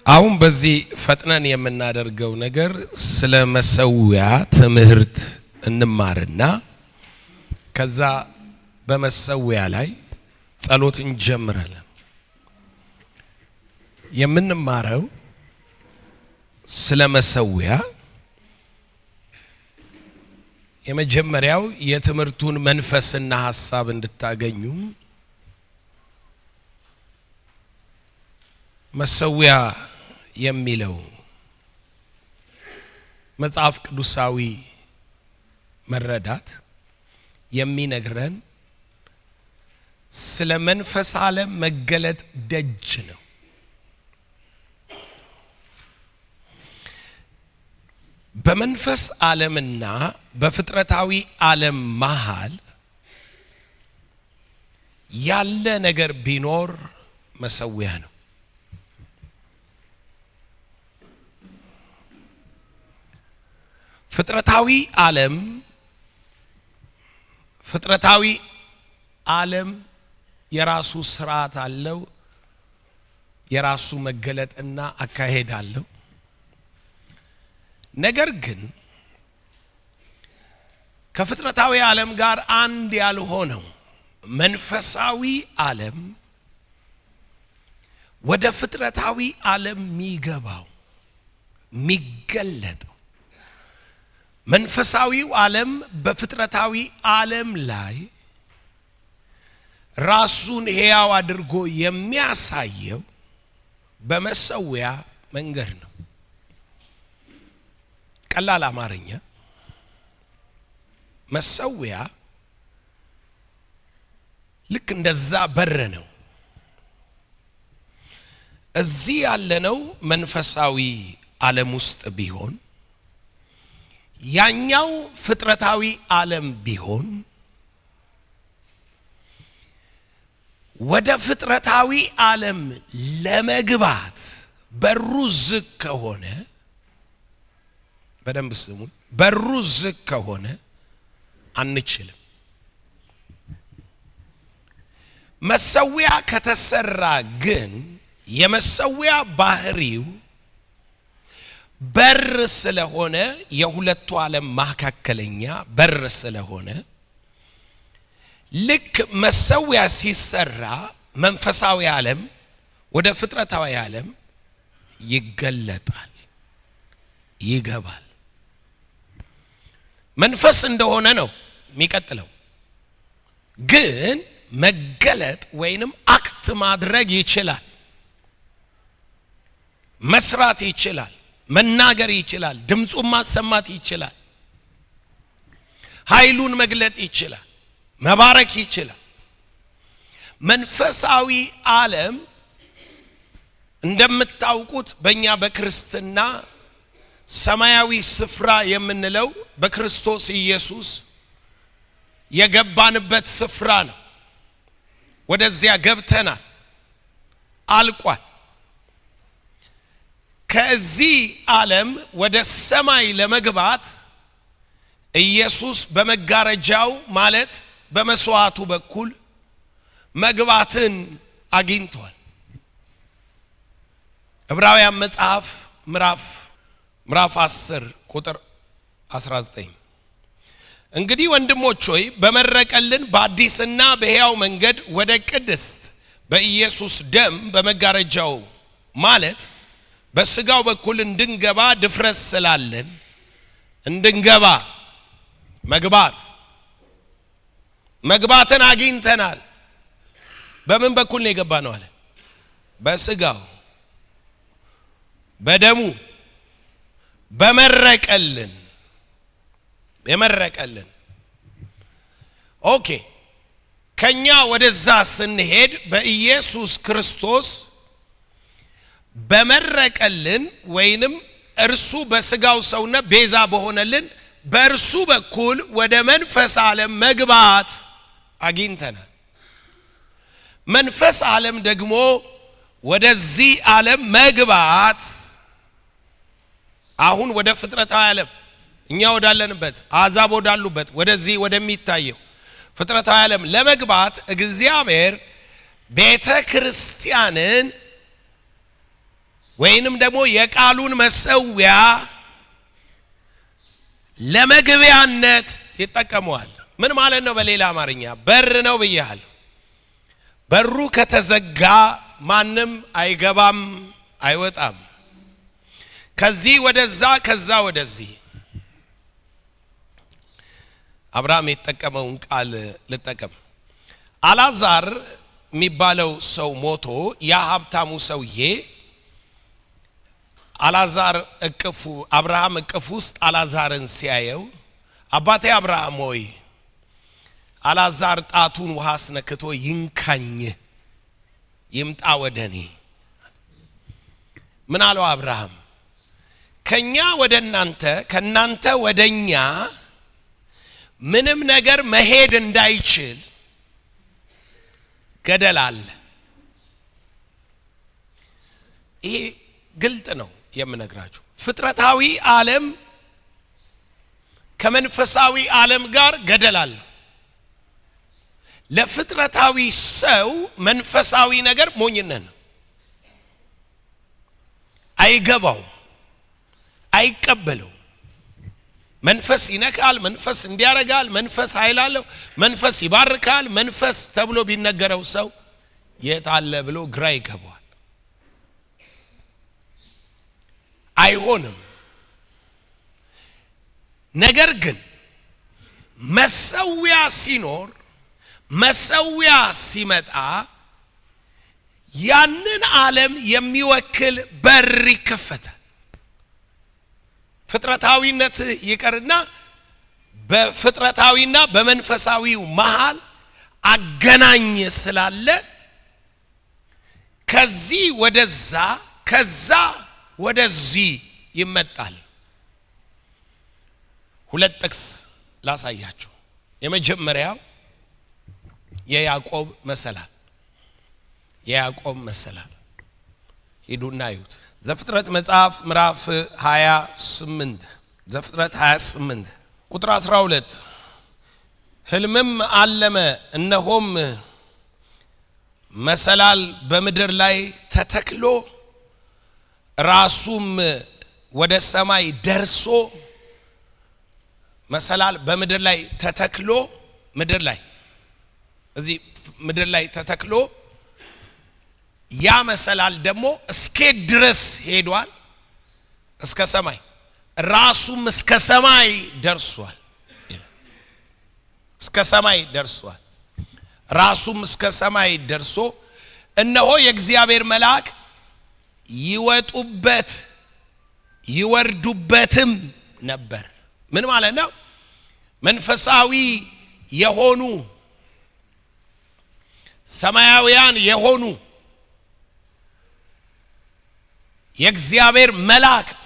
አሁን በዚህ ፈጥነን የምናደርገው ነገር ስለ መሰዊያ ትምህርት እንማርና ከዛ በመሰዊያ ላይ ጸሎት እንጀምራለን። የምንማረው ስለ መሰዊያ የመጀመሪያው የትምህርቱን መንፈስና ሐሳብ እንድታገኙ መሰዊያ የሚለው መጽሐፍ ቅዱሳዊ መረዳት የሚነግረን ስለ መንፈስ ዓለም መገለጥ ደጅ ነው። በመንፈስ ዓለምና በፍጥረታዊ ዓለም መሃል ያለ ነገር ቢኖር መሰዊያ ነው። ፍጥረታዊ ዓለም የራሱ ስርዓት አለው፣ የራሱ መገለጥና አካሄድ አለው። ነገር ግን ከፍጥረታዊ ዓለም ጋር አንድ ያልሆነው መንፈሳዊ ዓለም ወደ ፍጥረታዊ ዓለም የሚገባው የሚገለጠው መንፈሳዊው ዓለም በፍጥረታዊ ዓለም ላይ ራሱን ሕያው አድርጎ የሚያሳየው በመሰዊያ መንገድ ነው። ቀላል አማርኛ መሰዊያ ልክ እንደዛ በር ነው። እዚህ ያለነው መንፈሳዊ ዓለም ውስጥ ቢሆን ያኛው ፍጥረታዊ ዓለም ቢሆን ወደ ፍጥረታዊ ዓለም ለመግባት በሩ ዝግ ከሆነ በደንብ ስሙ፣ በሩ ዝግ ከሆነ አንችልም። መሰዊያ ከተሰራ ግን የመሰዊያ ባህሪው በር ስለሆነ የሁለቱ ዓለም መካከለኛ በር ስለሆነ ልክ መሰዊያ ሲሰራ መንፈሳዊ ዓለም ወደ ፍጥረታዊ ዓለም ይገለጣል፣ ይገባል። መንፈስ እንደሆነ ነው የሚቀጥለው። ግን መገለጥ ወይንም አክት ማድረግ ይችላል፣ መስራት ይችላል፣ መናገር ይችላል፣ ድምጹን ማሰማት ይችላል፣ ኃይሉን መግለጥ ይችላል፣ መባረክ ይችላል። መንፈሳዊ ዓለም እንደምታውቁት በእኛ በክርስትና ሰማያዊ ስፍራ የምንለው በክርስቶስ ኢየሱስ የገባንበት ስፍራ ነው። ወደዚያ ገብተናል፣ አልቋል። ከዚህ ዓለም ወደ ሰማይ ለመግባት ኢየሱስ በመጋረጃው ማለት በመስዋዕቱ በኩል መግባትን አግኝቷል። ዕብራውያን መጽሐፍ ምዕራፍ 10 ቁጥር 19 እንግዲህ ወንድሞች ሆይ በመረቀልን በአዲስና በሕያው መንገድ ወደ ቅድስት በኢየሱስ ደም በመጋረጃው ማለት በስጋው በኩል እንድንገባ ድፍረት ስላለን እንድንገባ መግባትን አግኝተናል። በምን በኩል ነው የገባ ነው አለ? በስጋው በደሙ በመረቀልን የመረቀልን። ኦኬ፣ ከኛ ወደዛ ስንሄድ በኢየሱስ ክርስቶስ በመረቀልን ወይንም እርሱ በስጋው ሰውነት ቤዛ በሆነልን በእርሱ በኩል ወደ መንፈስ ዓለም መግባት አግኝተናል። መንፈስ ዓለም ደግሞ ወደዚህ ዓለም መግባት አሁን ወደ ፍጥረታዊ ዓለም እኛ ወዳለንበት አሕዛብ ወዳሉበት ወደዚህ ወደሚታየው ፍጥረታዊ ዓለም ለመግባት እግዚአብሔር ቤተ ክርስቲያንን ወይንም ደግሞ የቃሉን መሰዊያ ለመግቢያነት ይጠቀመዋል። ምን ማለት ነው? በሌላ አማርኛ በር ነው ብያለሁ። በሩ ከተዘጋ ማንም አይገባም አይወጣም። ከዚህ ወደዛ ከዛ ወደዚህ። አብርሃም የተጠቀመውን ቃል ልጠቀም። አላዛር የሚባለው ሰው ሞቶ ያ ሀብታሙ ሰውዬ አላዛር እቅፉ አብርሃም እቅፍ ውስጥ አላዛርን ሲያየው አባቴ አብርሃም ሆይ አላዛር ጣቱን ውሃ አስነክቶ ይንካኝ ይምጣ ወደኔ። ምን አለው አብርሃም? ከኛ ወደ እናንተ ከናንተ ወደኛ ምንም ነገር መሄድ እንዳይችል ገደል አለ። ይሄ ግልጥ ነው የምነግራችሁ። ፍጥረታዊ ዓለም ከመንፈሳዊ ዓለም ጋር ገደል አለ። ለፍጥረታዊ ሰው መንፈሳዊ ነገር ሞኝነት ነው። አይገባው፣ አይቀበለው። መንፈስ ይነካል፣ መንፈስ እንዲያረጋል፣ መንፈስ ኃይል አለው፣ መንፈስ ይባርካል። መንፈስ ተብሎ ቢነገረው ሰው የት አለ ብሎ ግራ ይገባዋል። አይሆንም። ነገር ግን መሰዊያ ሲኖር መሰዊያ ሲመጣ ያንን ዓለም የሚወክል በር ይከፈታል። ፍጥረታዊነት ይቀርና በፍጥረታዊና በመንፈሳዊው መሃል አገናኝ ስላለ ከዚህ ወደዛ ከዛ ወደዚህ ይመጣል። ሁለት ጥቅስ ላሳያችሁ። የመጀመሪያው የያዕቆብ መሰላል። የያዕቆብ መሰላል ሂዱና እዩት። ዘፍጥረት መጽሐፍ ምዕራፍ 28 ዘፍጥረት 28 ቁጥር 12 ሕልምም አለመ፣ እነሆም መሰላል በምድር ላይ ተተክሎ ራሱም ወደ ሰማይ ደርሶ መሰላል በምድር ላይ ተተክሎ ምድር ላይ እዚህ ምድር ላይ ተተክሎ ያ መሰላል ደግሞ እስከ ድረስ ሄዷል፣ እስከ ሰማይ ራሱም እስከ ሰማይ ደርሷል። እስከ ሰማይ ደርሷል። ራሱም እስከ ሰማይ ደርሶ እነሆ የእግዚአብሔር መልአክ ይወጡበት ይወርዱበትም ነበር። ምን ማለት ነው? መንፈሳዊ የሆኑ ሰማያውያን የሆኑ የእግዚአብሔር መላእክት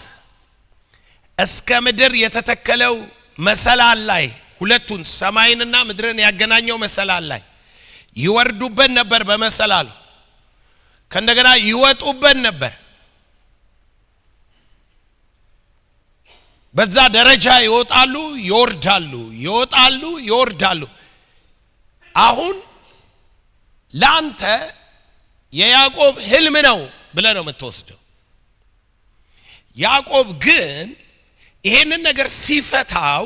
እስከ ምድር የተተከለው መሰላል ላይ ሁለቱን ሰማይንና ምድርን ያገናኘው መሰላል ላይ ይወርዱበት ነበር። በመሰላሉ ከእንደገና ይወጡበት ነበር። በዛ ደረጃ ይወጣሉ ይወርዳሉ፣ ይወጣሉ ይወርዳሉ። አሁን ላንተ የያዕቆብ ሕልም ነው ብለህ ነው የምትወስደው። ያዕቆብ ግን ይሄንን ነገር ሲፈታው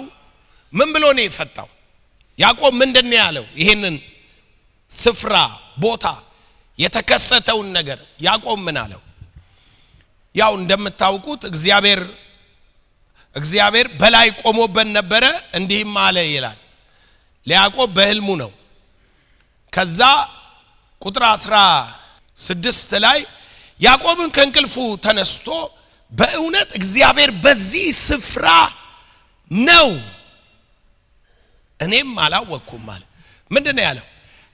ምን ብሎ ነው የፈታው? ያዕቆብ ምንድነው ያለው? ይሄንን ስፍራ ቦታ የተከሰተውን ነገር ያዕቆብ ምን አለው? ያው እንደምታውቁት እግዚአብሔር በላይ ቆሞበት ነበረ። እንዲህም አለ ይላል ለያዕቆብ በሕልሙ ነው። ከዛ ቁጥር 16 ላይ ያዕቆብን ከእንቅልፉ ተነስቶ በእውነት እግዚአብሔር በዚህ ስፍራ ነው፣ እኔም አላወቅኩም አለ። ምንድነው ያለው?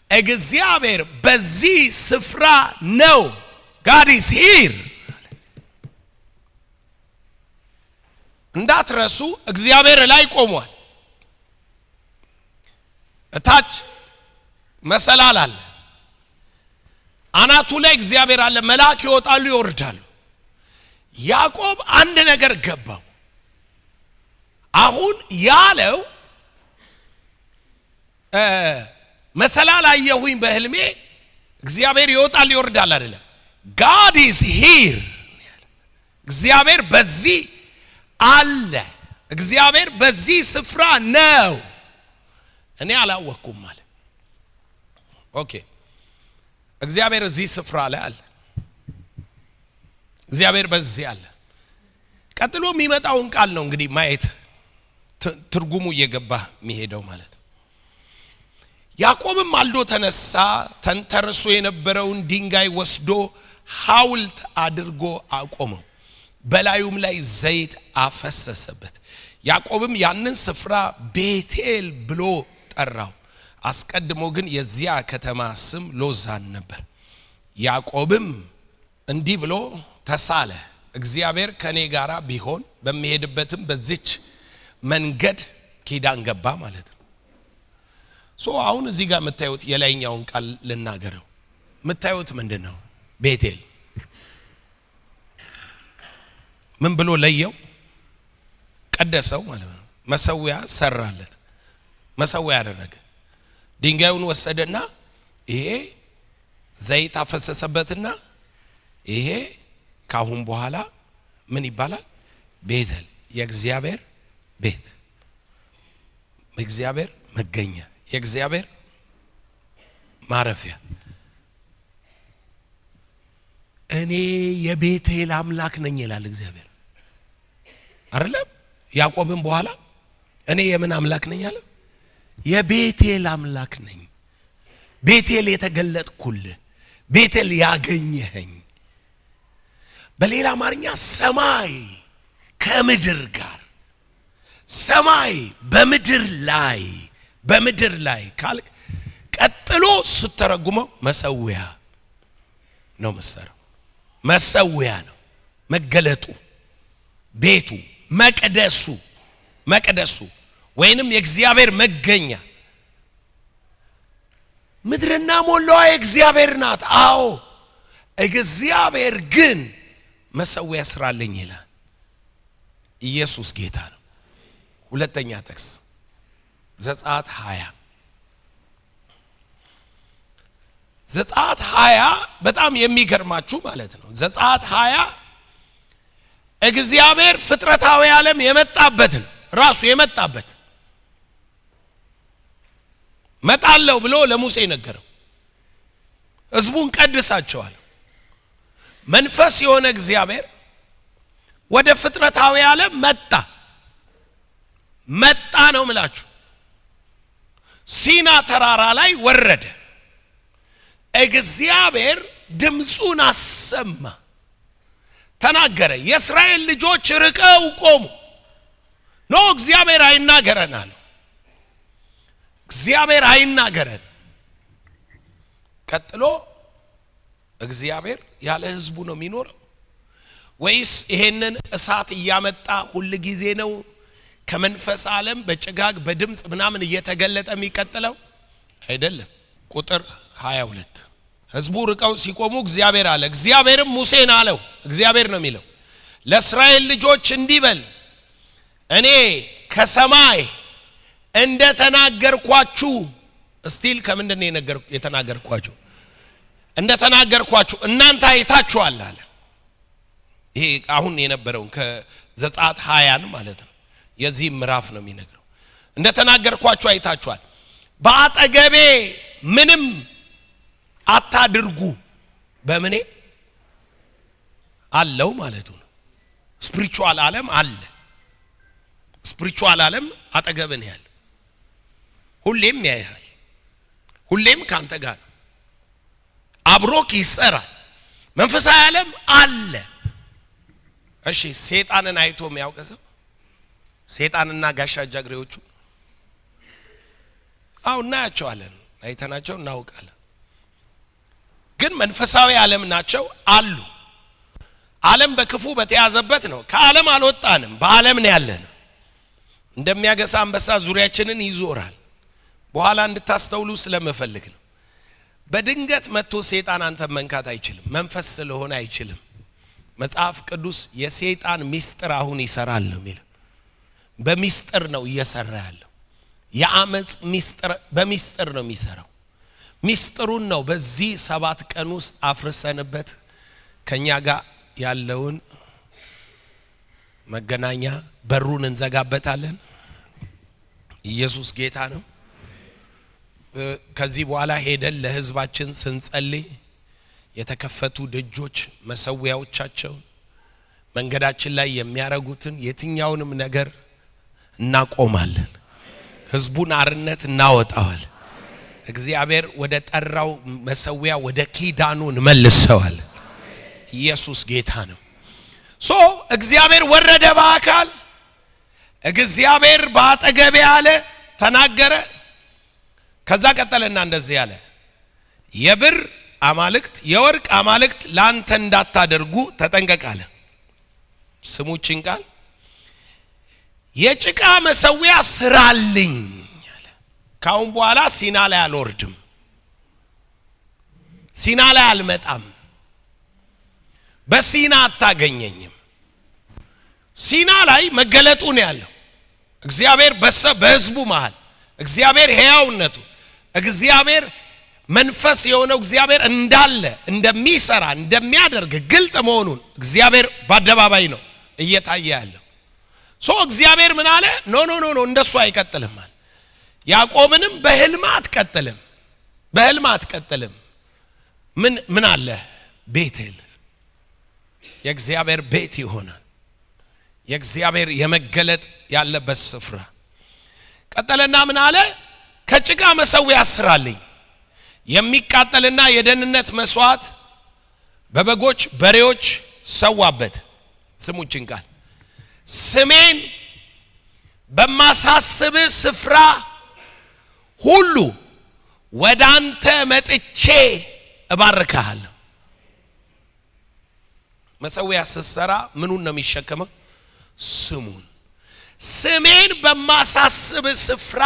እግዚአብሔር በዚህ ስፍራ ነው። God is here። እንዳትረሱ እግዚአብሔር ላይ ቆሟል። እታች መሰላል አለ፣ አናቱ ላይ እግዚአብሔር አለ። መልአክ ይወጣሉ ይወርዳሉ። ያዕቆብ አንድ ነገር ገባው። አሁን ያለው መሰላል አየሁኝ በህልሜ እግዚአብሔር ይወጣል ይወርዳል አይደለም God is here እግዚአብሔር በዚህ አለ እግዚአብሔር በዚህ ስፍራ ነው እኔ አላወቅኩም ማለት ኦኬ እግዚአብሔር እዚህ ስፍራ ላይ አለ እግዚአብሔር በዚህ አለ ቀጥሎ የሚመጣውን ቃል ነው እንግዲህ ማየት ትርጉሙ እየገባ የሚሄደው ማለት ያዕቆብም ማልዶ ተነሳ ተንተርሶ የነበረውን ድንጋይ ወስዶ ሐውልት አድርጎ አቆመው በላዩም ላይ ዘይት አፈሰሰበት ያዕቆብም ያንን ስፍራ ቤቴል ብሎ ጠራው አስቀድሞ ግን የዚያ ከተማ ስም ሎዛን ነበር ያዕቆብም እንዲህ ብሎ ተሳለ እግዚአብሔር ከኔ ጋራ ቢሆን በሚሄድበትም በዚች መንገድ ኪዳን ገባ ማለት ነው አሁን እዚህ ጋር መታየት የላይኛውን ቃል ልናገረው መታየት ምንድነው ቤቴል ምን ብሎ ለየው ቀደሰው ማለት ነው መሰዊያ ሰራለት መሰዊያ ያደረገ ድንጋዩን ወሰደና ይሄ ዘይት አፈሰሰበትና ይሄ ካሁን በኋላ ምን ይባላል ቤቴል የእግዚአብሔር ቤት የእግዚአብሔር መገኛ የእግዚአብሔር ማረፊያ እኔ የቤቴል አምላክ ነኝ ይላል እግዚአብሔር አይደለም ያዕቆብም በኋላ እኔ የምን አምላክ ነኝ አለ የቤቴል አምላክ ነኝ ቤቴል የተገለጥኩልህ ቤቴል ያገኘኸኝ በሌላ አማርኛ ሰማይ ከምድር ጋር ሰማይ በምድር ላይ ካልክ ቀጥሎ ስተረጉመው መሰዊያ ነው መሰረው መሰዊያ ነው መገለጡ ቤቱ መቅደሱ ወይንም የእግዚአብሔር መገኛ ምድርና ሞላዋ የእግዚአብሔር ናት አዎ እግዚአብሔር ግን መሰዊያ ስራልኝ ይላል ኢየሱስ ጌታ ነው ሁለተኛ ጥቅስ ዘጸአት 20 በጣም የሚገርማችሁ ማለት ነው ዘጸአት 20 እግዚአብሔር ፍጥረታዊ ዓለም የመጣበት ነው ራሱ የመጣበት መጣለው ብሎ ለሙሴ ነገረው ሕዝቡን ቀድሳቸዋል መንፈስ የሆነ እግዚአብሔር ወደ ፍጥረታዊ ዓለም መጣ ነው ምላችሁ ሲና ተራራ ላይ ወረደ እግዚአብሔር ድምጹን አሰማ ተናገረ የእስራኤል ልጆች ርቀው ቆሙ እግዚአብሔር አይናገረናል እግዚአብሔር አይናገረን ቀጥሎ እግዚአብሔር ያለ ሕዝቡ ነው የሚኖረው ወይስ ይሄንን እሳት እያመጣ ሁሉ ጊዜ ነው ከመንፈስ ዓለም በጭጋግ በድምጽ ምናምን እየተገለጠ የሚቀጥለው አይደለም ቁጥር 22 ሕዝቡ ርቀው ሲቆሙ እግዚአብሔር አለ እግዚአብሔርም ሙሴን አለው እግዚአብሔር ነው የሚለው ለእስራኤል ልጆች እንዲበል እኔ ከሰማይ እንደተናገርኳችሁ እስቲል ከምንድነው የተናገርኳችሁ እንደተናገርኳችሁ እናንተ አይታችኋል አለ ይሄ አሁን የነበረው ከዘጸአት 20 ማለት ነው የዚህ ምዕራፍ ነው የሚነግረው እንደተናገርኳችሁ አይታችኋል በአጠገቤ ምንም አታድርጉ በመኔ አለው ማለት ነው ስፒሪቹዋል ዓለም አለ ስፒሪቹዋል ዓለም አጠገብን ያለ ሁሌም ያያል ሁሌም ካንተ ጋር አብሮክ ይሰራል መንፈሳዊ ዓለም አለ እሺ ሰይጣንን አይቶ የሚያውቀው ሰይጣንና ጋሻ ጃግሬዎቹ እናያቸዋለን አይተናቸው እናውቃለን ግን መንፈሳዊ ዓለም ናቸው አሉ ዓለም በክፉ በተያዘበት ነው ከዓለም አልወጣንም በዓለም ነው ያለን እንደሚያገሳ አንበሳ ዙሪያችንን ይዞራል በኋላ እንድታስተውሉ ስለምፈልግ ነው በድንገት መጥቶ ሰይጣን አንተ መንካት አይችልም መንፈስ ስለሆነ አይችልም መጽሐፍ ቅዱስ የሰይጣን ሚስጥር አሁን ይሰራል ነው የሚለው በሚስጥር ነው እየሰራ ያለው የአመጽ ሚስጥር በሚስጥር ነው የሚሰራው። ሚስጥሩን ነው በዚህ 7 ቀን ውስጥ አፍርሰንበት ከኛ ጋር ያለውን መገናኛ በሩን እንዘጋበታለን። ኢየሱስ ጌታ ነው። ከዚህ በኋላ ሄደን ለህዝባችን ስንጸልይ የተከፈቱ ደጆች መሰዊያዎቻቸው መንገዳችን ላይ የሚያረጉትን የትኛውንም ነገር እናቆማለን። ህዝቡን አርነት እናወጣዋል። እግዚአብሔር ወደ ጠራው መሰዊያ ወደ ኪዳኑ እንመልሰዋል። ኢየሱስ ጌታ ነው። እግዚአብሔር ወረደ በአካል። እግዚአብሔር ባጠገቤ አለ ተናገረ። ከዛ ቀጠለና እንደዚህ ያለ የብር አማልክት የወርቅ አማልክት ላንተ እንዳታደርጉ ተጠንቀቅ አለ። ስሙችን ቃል የጭቃ መሰዊያ ስራልኝ አለ። ካሁን በኋላ ሲና ላይ አልወርድም፣ ሲና ላይ አልመጣም፣ በሲና አታገኘኝም። ሲና ላይ መገለጡ ነው ያለው። እግዚአብሔር በህዝቡ መሃል እግዚአብሔር ሕያውነቱ እግዚአብሔር መንፈስ የሆነው እግዚአብሔር እንዳለ እንደሚሰራ እንደሚያደርግ ግልጥ መሆኑን እግዚአብሔር በአደባባይ ነው እየታየ ያለው። እግዚአብሔር ምን አለ? ኖ እንደሱ አይቀጥልም አለ። ያዕቆብንም በህልም አትቀጥልም፣ በህልም አትቀጥልም። ምን አለ? ቤቴል የእግዚአብሔር ቤት ይሆናል። የእግዚአብሔር የመገለጥ ያለበት ስፍራ። ቀጠለና ምን አለ? ከጭቃ መሰዊያ ስራልኝ የሚቃጠልና የደህንነት መስዋዕት በበጎች በሬዎች ሰዋበት። ስሙችን ቃል ስሜን በማሳስብ ስፍራ ሁሉ ወደ አንተ መጥቼ እባርካለሁ። መሰዊያ ስትሰራ ምኑን ነው የሚሸከመው? ስሙን። ስሜን በማሳስብ ስፍራ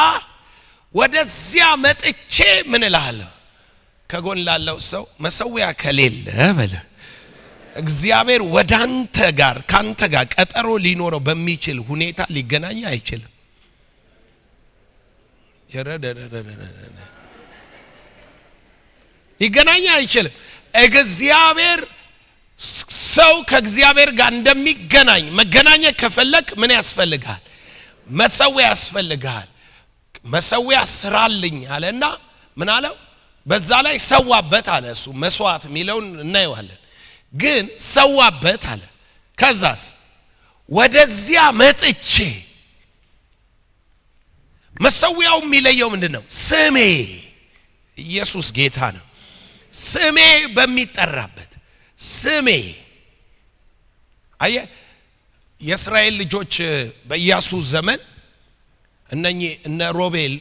ወደዚያ መጥቼ ምን እልሃለሁ? ከጎን ላለው ሰው መሰዊያ ከሌለ በለ እግዚአብሔር ወዳንተ ጋር ካንተ ጋር ቀጠሮ ሊኖረው በሚችል ሁኔታ ሊገናኝ አይችልም። ሊገናኝ አይችልም። እግዚአብሔር ሰው ከእግዚአብሔር ጋር እንደሚገናኝ መገናኘት ከፈለክ ምን ያስፈልጋል? መሰዊያ ያስፈልጋል። መሰዊያ ስራልኝ አለና ምን አለው? በዛ ላይ ሰዋበት አለ። እሱ መስዋዕት የሚለውን እናየዋለን፣ ግን ሰዋበት አለ። ከዛስ ወደዚያ መጥቼ መሰዊያው የሚለየው ምንድነው? ስሜ ኢየሱስ ጌታ ነው። ስሜ በሚጠራበት ስሜ አየ የእስራኤል ልጆች በኢያሱ ዘመን እነ ሮቤል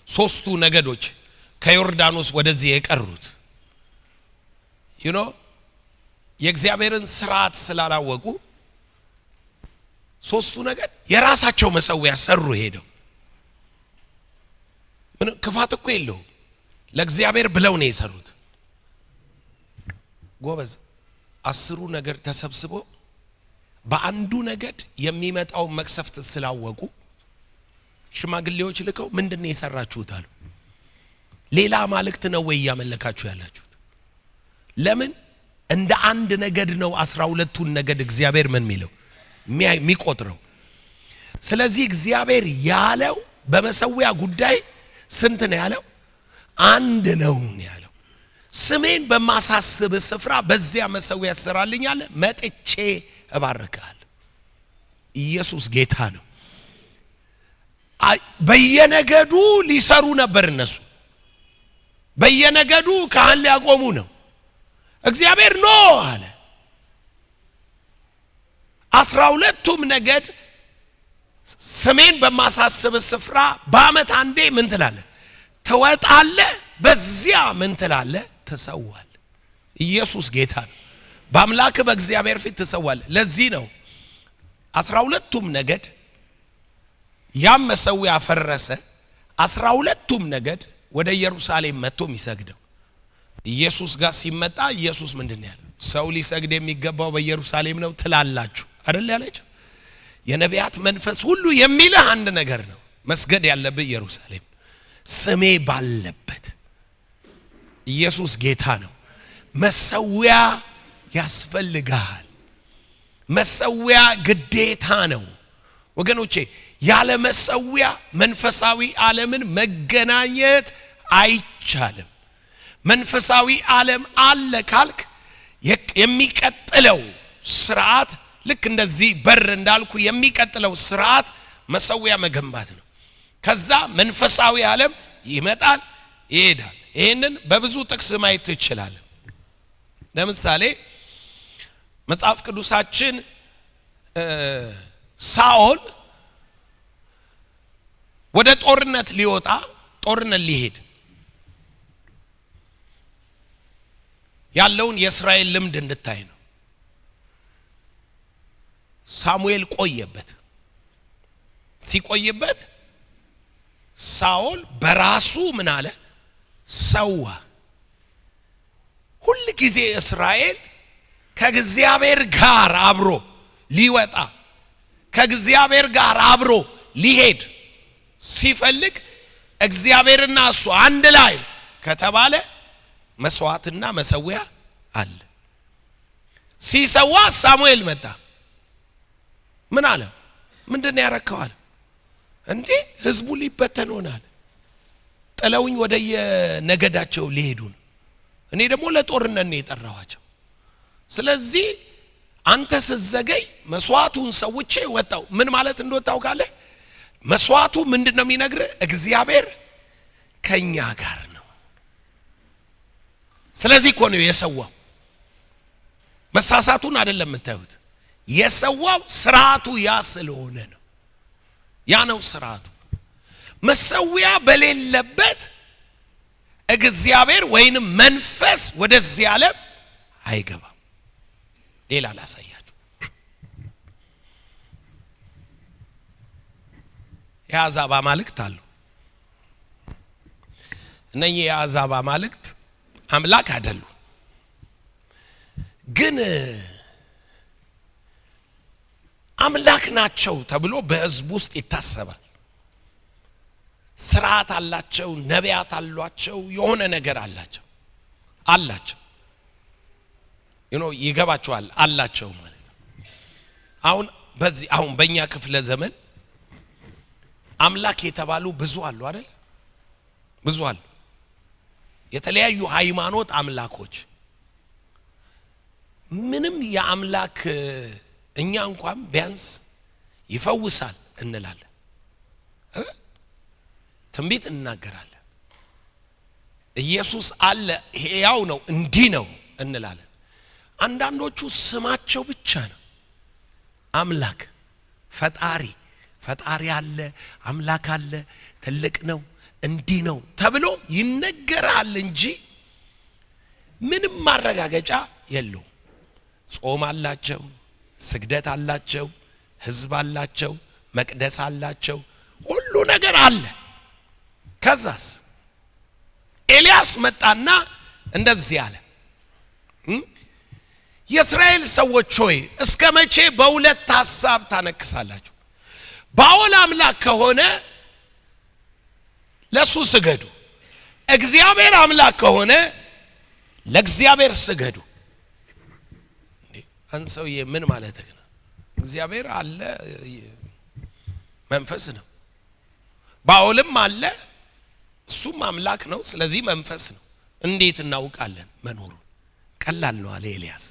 ሶስቱ ነገዶች ከዮርዳኖስ ወደዚህ የቀሩት የእግዚአብሔርን ስርዓት ስላላወቁ ሶስቱ ነገድ የራሳቸው መሰዊያ ሰሩ ሄደው። ምን ክፋት እኮ የለው፣ ለእግዚአብሔር ብለው ነው የሰሩት። ጎበዝ 10ሩ ነገድ ተሰብስቦ በአንዱ ነገድ የሚመጣው መቅሰፍት ስላወቁ ሽማግሌዎች ልከው ምንድነው የሰራችሁት አሉ። ሌላ አማልክት ነው ወይ ያመለካችሁ ያላችሁት? ለምን እንደ አንድ ነገድ ነው 12ቱን ነገድ እግዚአብሔር ምን ሚለው የሚቆጥረው። ስለዚህ እግዚአብሔር ያለው በመሰዊያ ጉዳይ ስንት ነው ያለው? አንድ ነው ያለው። ስሜን በማሳስብ ስፍራ በዚያ መሰዊያ ትሰራልኝ አለ። መጥቼ እባርካለሁ። ኢየሱስ ጌታ ነው። በየነገዱ ሊሰሩ ነበር እነሱ። በየነገዱ ካህን ሊያቆሙ ነው። እግዚአብሔር ኖ አለ። 12ቱም ነገድ ስሜን በማሳስብ ስፍራ በአመት አንዴ ምን ትላለህ? ትወጣለህ። በዚያ ምን ትላለህ? ትሰዋል። ኢየሱስ ጌታ ነው። በአምላክ በእግዚአብሔር ፊት ትሰዋለህ። ለዚህ ነው 12ቱም ነገድ ያም መሰዊያ ፈረሰ። 12ቱም ነገድ ወደ ኢየሩሳሌም መጥቶ የሚሰግደው። ኢየሱስ ጋር ሲመጣ ኢየሱስ ምንድነው ያለው? ሰው ሊሰግድ የሚገባው በኢየሩሳሌም ነው ትላላችሁ አይደል ያለችው። የነቢያት መንፈስ ሁሉ የሚልህ አንድ ነገር ነው። መስገድ ያለብህ ኢየሩሳሌም ስሜ ባለበት። ኢየሱስ ጌታ ነው። መሰዊያ ያስፈልጋል። መሰዊያ ግዴታ ነው ወገኖቼ። ያለ መሰዊያ መንፈሳዊ ዓለምን መገናኘት አይቻልም። መንፈሳዊ ዓለም አለ ካልክ የሚቀጥለው ስርዓት ልክ እንደዚህ በር እንዳልኩ የሚቀጥለው ስርዓት መሰዊያ መገንባት ነው። ከዛ መንፈሳዊ ዓለም ይመጣል ይሄዳል። ይሄንን በብዙ ጥቅስ ማየት ትችላለህ። ለምሳሌ መጽሐፍ ቅዱሳችን ሳኦል ወደ ጦርነት ሊሄድ ያለውን የእስራኤል ልምድ እንድታይ ነው። ሳሙኤል ቆየበት። ሲቆይበት ሳኦል በራሱ ምን አለ? ሰዋ። ሁሉ ጊዜ እስራኤል ከእግዚአብሔር ጋር አብሮ ሊወጣ ከእግዚአብሔር ጋር አብሮ ሊሄድ ሲፈልግ እግዚአብሔርና እሱ አንድ ላይ ከተባለ መስዋዕትና መሰዊያ አለ። ሲሰዋ ሳሙኤል መጣ። ምን አለ? ምንድነው ያረከው አለ። እንዴ ህዝቡ ሊበተን ሆናል፣ ጥለውኝ ወደ የነገዳቸው ሊሄዱ ነው። እኔ ደግሞ ለጦርነት ነው የጠራኋቸው። ስለዚህ አንተ ስትዘገይ መስዋዕቱን ሰውቼ ወጣው። ምን ማለት እንደወጣው ካለ መስዋዕቱ ምንድነው የሚነግርህ? እግዚአብሔር ከኛ ጋር ነው። ስለዚህ እኮ ነው የሰዋው። መሳሳቱን አይደለም የምታዩት። የሰዋው ስርዓቱ ያ ስለሆነ ነው። ያ ነው ስርዓቱ። መሰዊያ በሌለበት እግዚአብሔር ወይንም መንፈስ ወደዚህ ዓለም አይገባም። ሌላ ላሳያችሁ። የአሕዛብ አማልክት አሉ። እነኚህ የአሕዛብ አማልክት አምላክ አይደሉም፣ ግን አምላክ ናቸው ተብሎ በሕዝብ ውስጥ ይታሰባል። ስርዓት አላቸው፣ ነቢያት አሏቸው፣ የሆነ ነገር አላቸው። ይገባቸዋል አላቸው ማለት ነው። አሁን በእኛ ክፍለ ዘመን አምላክ የተባሉ ብዙ አሉ አይደል? ብዙ አሉ። የተለያዩ ሃይማኖት አምላኮች። ምንም የአምላክ እኛ እንኳን ቢያንስ ይፈውሳል እንላለን፣ ትንቢት እንናገራለን፣ ኢየሱስ አለ ሕያው ነው እንዲህ ነው እንላለን። አንዳንዶቹ ስማቸው ብቻ ነው አምላክ። ፈጣሪ አለ፣ አምላክ አለ፣ ትልቅ ነው፣ እንዲህ ነው ተብሎ ይነገራል እንጂ ምንም ማረጋገጫ የለውም። ጾም አላቸው፣ ስግደት አላቸው፣ ህዝብ አላቸው፣ መቅደስ አላቸው፣ ሁሉ ነገር አለ። ከዛስ ኤልያስ መጣና እንደዚህ አለ፣ የእስራኤል ሰዎች ሆይ እስከ መቼ በሁለት ሐሳብ ታነክሳላችሁ? ባኦል አምላክ ከሆነ ለሱ ስገዱ፣ እግዚአብሔር አምላክ ከሆነ ለእግዚአብሔር ስገዱ። አንሰውዬ ምን ማለትህ ነው? እግዚአብሔር አለ መንፈስ ነው፣ ባኦልም አለ እሱም አምላክ ነው፣ ስለዚህ መንፈስ ነው። እንዴት እናውቃለን መኖሩን? ቀላል ነው አለ ኤልያስ።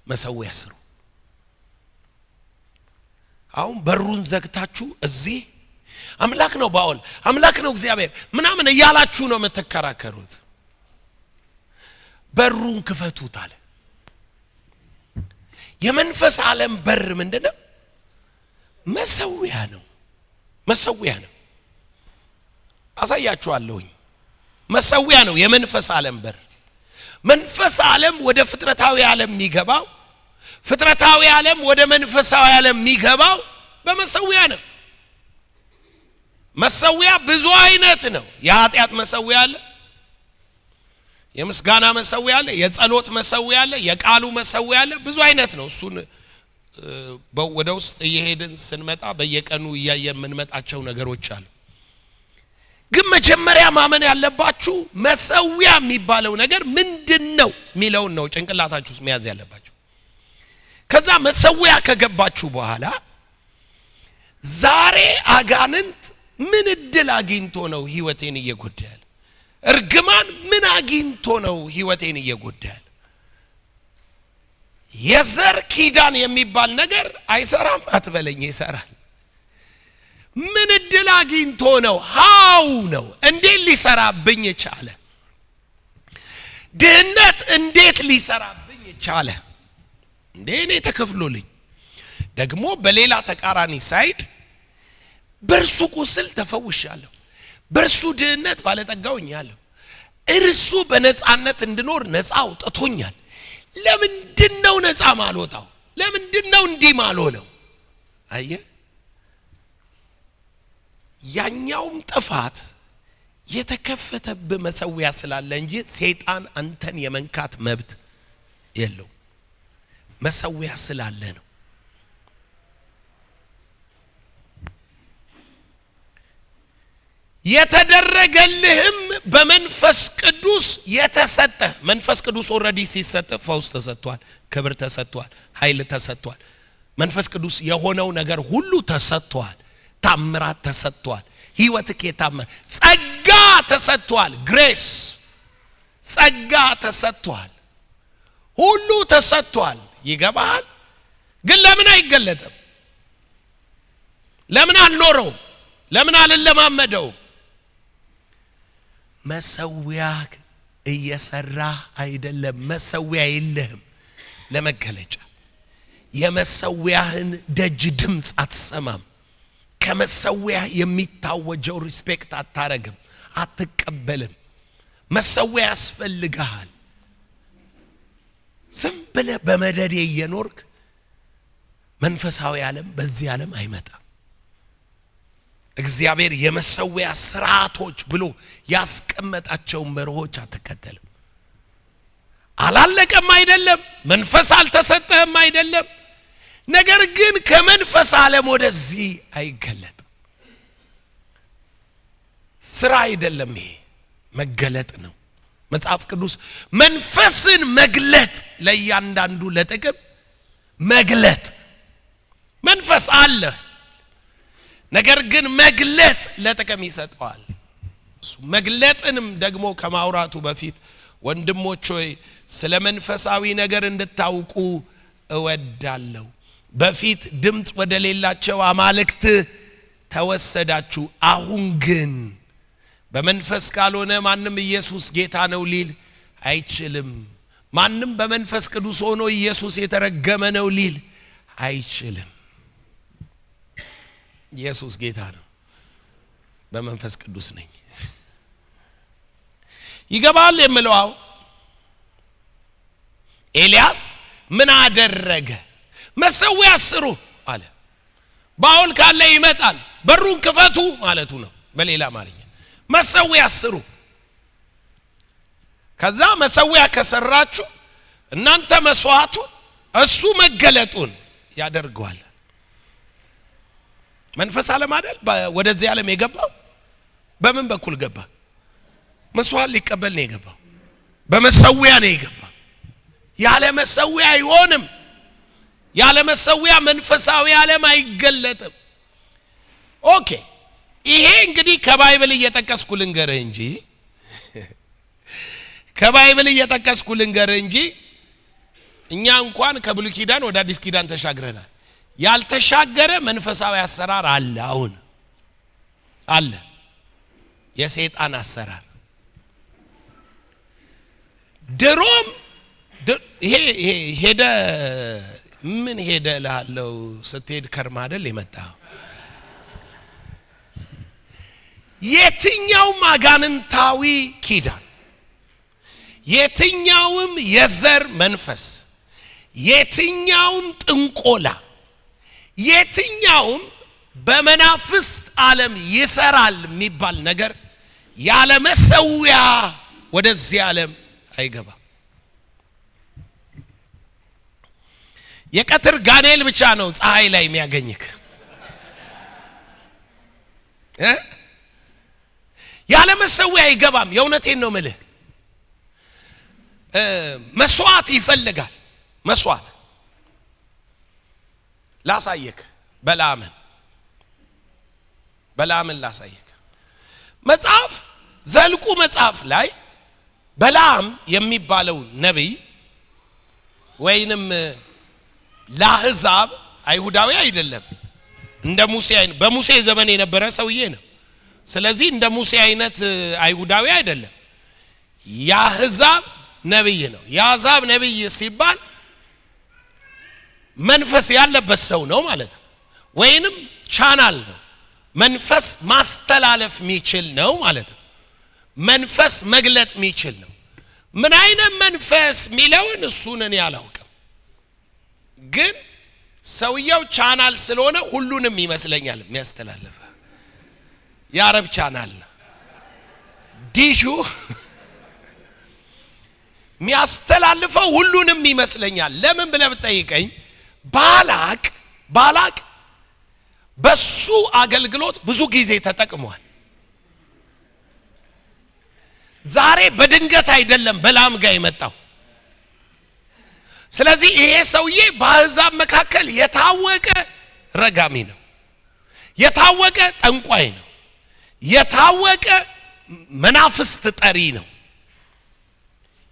መሰዊያ ስሩ። አሁን በሩን ዘግታችሁ እዚህ አምላክ ነው ባኦል፣ አምላክ ነው እግዚአብሔር ምናምን እያላችሁ ነው የምትከራከሩት። በሩን ክፈቱት አለ። የመንፈስ ዓለም በር ምንድነው? መሰዊያ ነው። መሰዊያ ነው። አሳያችኋለሁኝ። መሰዊያ ነው የመንፈስ ዓለም በር። መንፈስ ዓለም ወደ ፍጥረታዊ ዓለም የሚገባው፣ ፍጥረታዊ ዓለም ወደ መንፈሳዊ ዓለም የሚገባው በመሰዊያ ነው። መሰዊያ ብዙ አይነት ነው። የኃጢአት መሰዊያ አለ፣ የምስጋና መሰዊያ አለ፣ የጸሎት መሰዊያ አለ፣ የቃሉ መሰዊያ አለ። ብዙ አይነት ነው። እሱን ወደ ውስጥ እየሄድን ስንመጣ በየቀኑ እያየን የምንመጣቸው ነገሮች አሉ። ግን መጀመሪያ ማመን ያለባችሁ መሰዊያ የሚባለው ነገር ምንድነው የሚለውን ነው ጭንቅላታችሁ ውስጥ መያዝ ያለባችሁ። ከዛ መሰዊያ ከገባችሁ በኋላ ዛሬ አጋንንት ምን እድል አግኝቶ ነው ህይወቴን እየጎዳል? እርግማን ምን አግኝቶ ነው ህይወቴን እየጎዳል? የዘር ኪዳን የሚባል ነገር አይሰራም አትበለኝ፣ ይሰራል። ምን እድል አግኝቶ ነው? ሃው ነው? እንዴት ሊሰራብኝ ቻለ? ድህነት እንዴት ሊሰራብኝ ቻለ? እንዴ እኔ ተከፍሎልኝ ደግሞ በሌላ ተቃራኒ ሳይድ በርሱ ቁስል ተፈውሻለሁ፣ በርሱ ድህነት ባለጠጋውኛለሁ፣ እርሱ በነፃነት እንድኖር ነፃ አውጥቶኛል። ለምንድነው ነፃ ማልወጣው? ለምንድነው እንዲህ ማልሆነው? አየ ያኛውም ጥፋት የተከፈተብ መሰዊያ ስላለ እንጂ ሰይጣን አንተን የመንካት መብት የለው። መሰዊያ ስላለ ነው። የተደረገልህም በመንፈስ ቅዱስ የተሰጠ። መንፈስ ቅዱስ ኦሬዲ ሲሰጥ ፈውስ ተሰጥቷል፣ ክብር ተሰጥቷል፣ ኃይል ተሰጥቷል። መንፈስ ቅዱስ የሆነው ነገር ሁሉ ተሰጥቷል። ታምራት ተሰጥቷል። ህይወትክ የታመረ ጸጋ ተሰጥቷል። ግሬስ ጸጋ ተሰጥቷል። ሁሉ ተሰጥቷል። ይገባሃል? ግን ለምን አይገለጥም? ለምን አልኖረውም? ለምን አልለማመደውም? መሰዊያ እየሰራ አይደለም። መሰዊያ የለህም ለመገለጫ። የመሰዊያህን ደጅ ድምፅ አትሰማም። ከመሰዊያ የሚታወጀው ሪስፔክት አታረግም፣ አትቀበልም። መሰዊያ ያስፈልግሃል። ዝም ብለህ በመደዴ እየኖርክ መንፈሳዊ ዓለም በዚህ ዓለም አይመጣም። እግዚአብሔር የመሰዊያ ስርዓቶች ብሎ ያስቀመጣቸው መርሆች አትከተልም። አላለቀም አይደለም፣ መንፈስ አልተሰጠህም አይደለም። ነገር ግን ከመንፈስ ዓለም ወደዚህ አይገለጥም። ስራ አይደለም፣ ይሄ መገለጥ ነው። መጽሐፍ ቅዱስ መንፈስን መግለጥ ለእያንዳንዱ ለጥቅም መግለጥ። መንፈስ አለ፣ ነገር ግን መግለጥ ለጥቅም ይሰጠዋል። እሱ መግለጥንም ደግሞ ከማውራቱ በፊት ወንድሞች ሆይ ስለ መንፈሳዊ ነገር እንድታውቁ እወዳለሁ። በፊት ድምጽ ወደ ሌላቸው አማልክት ተወሰዳችሁ፣ አሁን ግን በመንፈስ ካልሆነ ማንም ኢየሱስ ጌታ ነው ሊል አይችልም። ማንም በመንፈስ ቅዱስ ሆኖ ኢየሱስ የተረገመ ነው ሊል አይችልም። ኢየሱስ ጌታ ነው፣ በመንፈስ ቅዱስ ነኝ። ይገባል የምለው ኤልያስ ምን አደረገ? መሰዊያ ስሩ አለ። ባውል ካለ ይመጣል፣ በሩን ክፈቱ ማለቱ ነው በሌላ አማርኛ። መሰዊያ ስሩ። ከዛ መሰዊያ ከሰራችሁ እናንተ መስዋዕቱን እሱ መገለጡን ያደርገዋል። መንፈስ ዓለም አይደል ወደዚህ ዓለም የገባው? በምን በኩል ገባ? መስዋዕት ሊቀበል ነው የገባው። በመሰዊያ ነው የገባው። ያለ መሰዊያ አይሆንም። ያለ መሰዊያ መንፈሳዊ ዓለም አይገለጥም። ኦኬ፣ ይሄ እንግዲህ ከባይብል እየጠቀስኩ ልንገርህ እንጂ ከባይብል እየጠቀስኩ ልንገርህ እንጂ እኛ እንኳን ከብሉይ ኪዳን ወደ አዲስ ኪዳን ተሻግረናል። ያልተሻገረ መንፈሳዊ አሰራር አለ። አሁን አለ የሰይጣን አሰራር። ድሮም ይሄ ሄደ ምን ሄደ እልሃለሁ ስትሄድ ከርማ አይደል የመጣው። የትኛውም አጋንንታዊ ኪዳን፣ የትኛውም የዘር መንፈስ፣ የትኛውም ጥንቆላ፣ የትኛውም በመናፍስት ዓለም ይሰራል የሚባል ነገር ያለ መሰዊያ ወደዚህ ዓለም አይገባም። የቀትር ጋኔል ብቻ ነው ፀሐይ ላይ የሚያገኝክ ያለ መሰዊያ አይገባም የእውነቴን ነው ምልህ መስዋዕት ይፈልጋል መስዋዕት ላሳየክ በላምን ላሳየክ መጽሐፍ ዘልቁ መጽሐፍ ላይ በላም የሚባለው ነብይ ወይንም ለአሕዛብ አይሁዳዊ አይደለም እንደ ሙሴ አይነት በሙሴ ዘመን የነበረ ሰውዬ ነው ስለዚህ እንደ ሙሴ አይነት አይሁዳዊ አይደለም የአሕዛብ ነብይ ነው የአሕዛብ ነብይ ሲባል መንፈስ ያለበት ሰው ነው ማለት ነው ወይንም ቻናል ነው መንፈስ ማስተላለፍ የሚችል ነው ማለት ነው መንፈስ መግለጥ የሚችል ነው ምን አይነት መንፈስ ሚለውን እሱን እኔ አላውቅም ግን ሰውየው ቻናል ስለሆነ ሁሉንም ይመስለኛል የሚያስተላልፈ የአረብ ቻናል ዲሹ የሚያስተላልፈው ሁሉንም ይመስለኛል ለምን ብለህ ብትጠይቀኝ ባላቅ በሱ አገልግሎት ብዙ ጊዜ ተጠቅሟል ዛሬ በድንገት አይደለም በላም ጋር የመጣው ስለዚህ ይሄ ሰውዬ በአሕዛብ መካከል የታወቀ ረጋሚ ነው የታወቀ ጠንቋይ ነው የታወቀ መናፍስት ጠሪ ነው